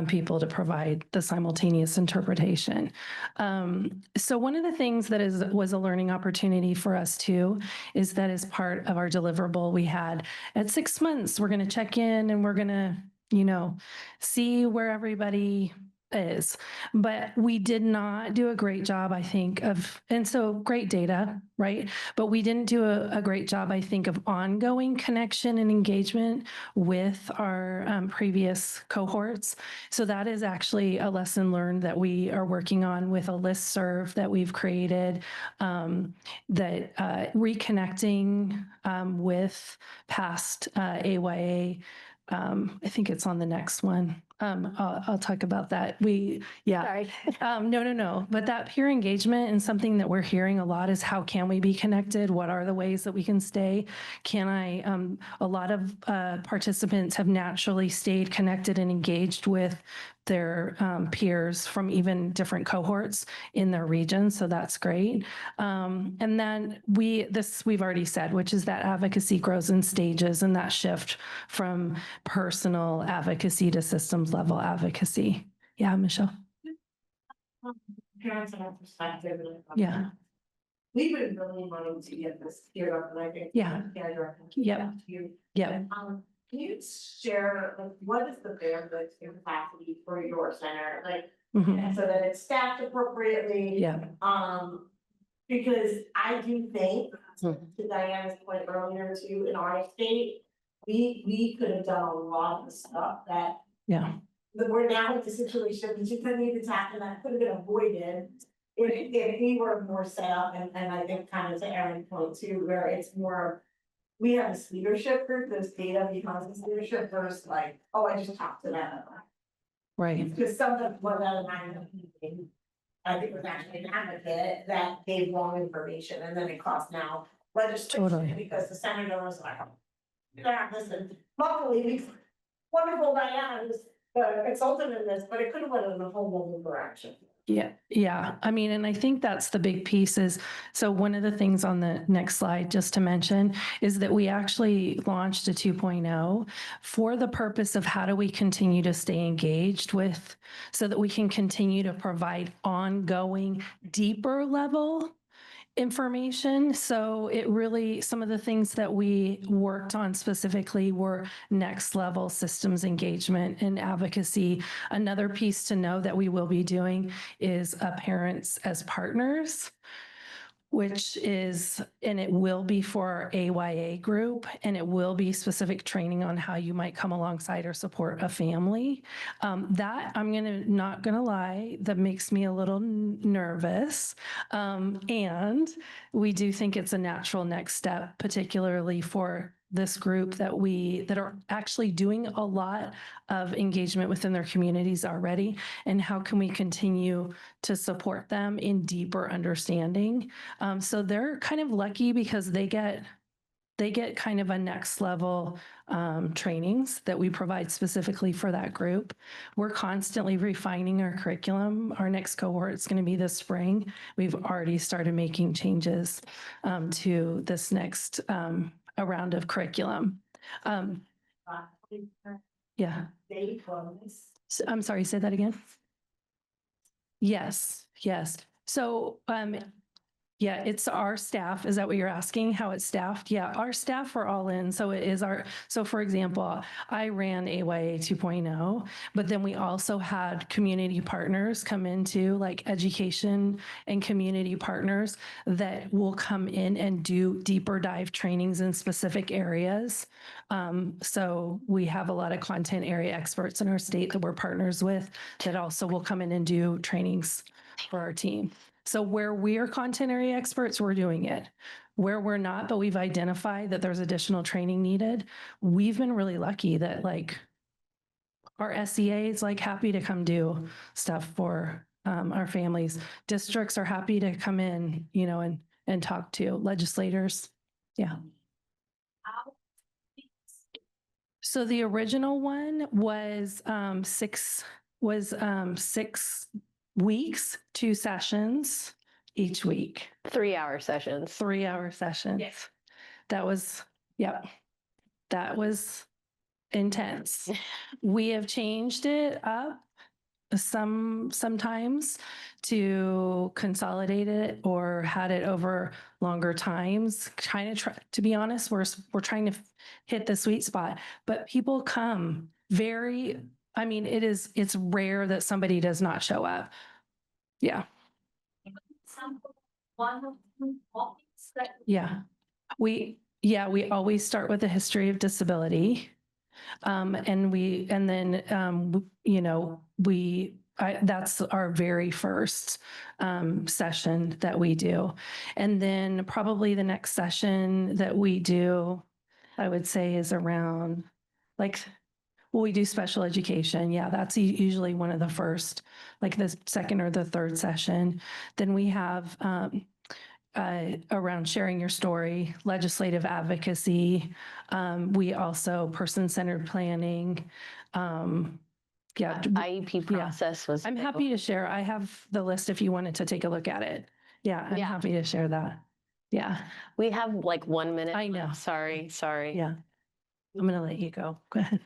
people to provide the simultaneous interpretation. So one of the things that was a learning opportunity for us too, is that as part of our deliverable, we had at 6 months, we're going to check in and we're going to, see where everybody is, but we did not do a great job, I think, and so great data, right? But we didn't do a great job, I think, of ongoing connection and engagement with our previous cohorts. So that is actually a lesson learned that we are working on with a listserv that we've created, that reconnecting with past AYA. I think it's on the next one. I'll talk about that. Sorry. No. But that peer engagement, and something that we're hearing a lot, is how can we be connected? What are the ways that we can stay? A lot of participants have naturally stayed connected and engaged with their peers from even different cohorts in their region. So that's great. And then we've already said, which is that advocacy grows in stages, and that shift from personal advocacy to systems level advocacy. Yeah, Michelle. Parents and our perspective. Yeah. We've been really wanting to get this geared up, and I think. Yeah. Yeah. Yeah. Can you share, like, what is the bandwidth capacity for your center, like, Mhm. so that it's staffed appropriately? Yeah. Because I do think, Mhm. to Diana's point earlier too, in our state, we could have done a lot of stuff that. Yeah. That we're now in the situation, we just couldn't even tackle that, could have been avoided. If we were more set up, and I think kind of to Erin's point too, where it's more. We have this leadership group, this data becomes this leadership versus like, oh, I just talked to them. Right. Because some of what I think was actually an advocate that gave wrong information, and then it cost now legislation. Totally. Because the senator was like, yeah, listen, luckily, wonderful Diana was the consultant in this, but it could have went in a whole other direction. Yeah. I mean, and I think that's the big piece is, so one of the things on the next slide, just to mention, is that we actually launched a 2.0 for the purpose of how do we continue to stay engaged with, so that we can continue to provide ongoing, deeper level Information. So it really, some of the things that we worked on specifically were next level systems engagement and advocacy. Another piece to know that we will be doing is parents as partners, which is, and it will be for our AYA group, and it will be specific training on how you might come alongside or support a family. That, not gonna lie, that makes me a little nervous. And we do think it's a natural next step, particularly for this group that are actually doing a lot of engagement within their communities already, and how can we continue to support them in deeper understanding. So they're kind of lucky because they get kind of a next level trainings that we provide specifically for that group. We're constantly refining our curriculum. Our next cohort is going to be this spring. We've already started making changes to this next a round of curriculum. Yeah. I'm sorry, say that again. Yes. So, yeah, it's our staff. Is that what you're asking? How it's staffed? Yeah, our staff are all in. So it is so for example, I ran AYA 2.0, but then we also had community partners come into, like education and community partners that will come in and do deeper dive trainings in specific areas. So we have a lot of content area experts in our state that we're partners with that also will come in and do trainings for our team. So where we are content area experts, we're doing it. Where we're not, but we've identified that there's additional training needed, we've been really lucky that like our SEA is like happy to come do stuff for our families. Districts are happy to come in, you know, and talk to legislators. Yeah. So the original one was 6 weeks, 2 sessions each week. 3-hour sessions. 3-hour sessions. Yes. That was, yep. That was intense. We have changed it up sometimes to consolidate it or had it over longer times. Kind of to be honest, we're trying to hit the sweet spot, but people come it's rare that somebody does not show up. Yeah. Yeah. We always start with a history of disability. That's our very first session that we do. And then probably the next session that we do, I would say, is around we do special education. Yeah, that's usually one of the first, like the second or the third session. Then we have around sharing your story, legislative advocacy. We also person-centered planning. IEP process was. I'm happy to share. I have the list if you wanted to take a look at it. Yeah, I'm happy to share that. Yeah. We have like 1 minute. I know. Sorry. Yeah. I'm going to let you go. Go ahead.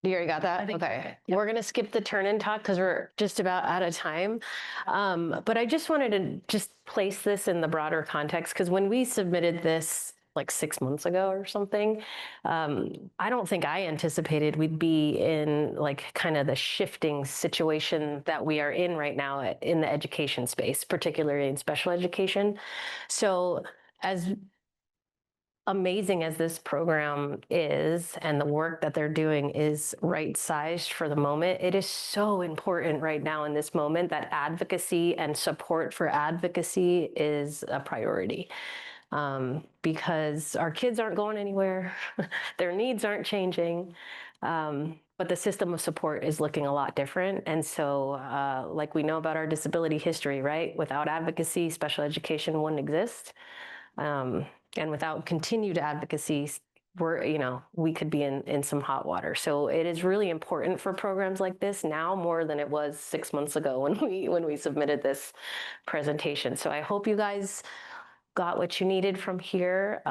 You already got that? Okay. We're going to skip the turn and talk because we're just about out of time. But I just wanted to just place this in the broader context because when we submitted this like 6 months ago or something, I don't think I anticipated we'd be in like kind of the shifting situation that we are in right now in the education space, particularly in special education. So as amazing as this program is and the work that they're doing is right-sized for the moment, it is so important right now in this moment that advocacy and support for advocacy is a priority. Because our kids aren't going anywhere, their needs aren't changing, but the system of support is looking a lot different. And so like we know about our disability history, right? Without advocacy, special education wouldn't exist. And without continued advocacy, we could be in some hot water. So it is really important for programs like this now more than it was 6 months ago when we submitted this presentation. So I hope you guys got what you needed from here.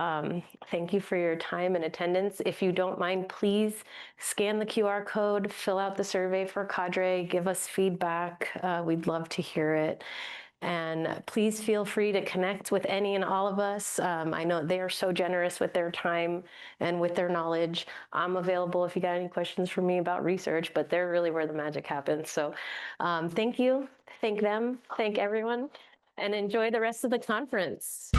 Thank you for your time and attendance. If you don't mind, please scan the QR code, fill out the survey for Cadre, give us feedback. We'd love to hear it. And please feel free to connect with any and all of us. I know they are so generous with their time and with their knowledge. I'm available if you got any questions for me about research, but they're really where the magic happens. So thank you, thank them, thank everyone, and enjoy the rest of the conference.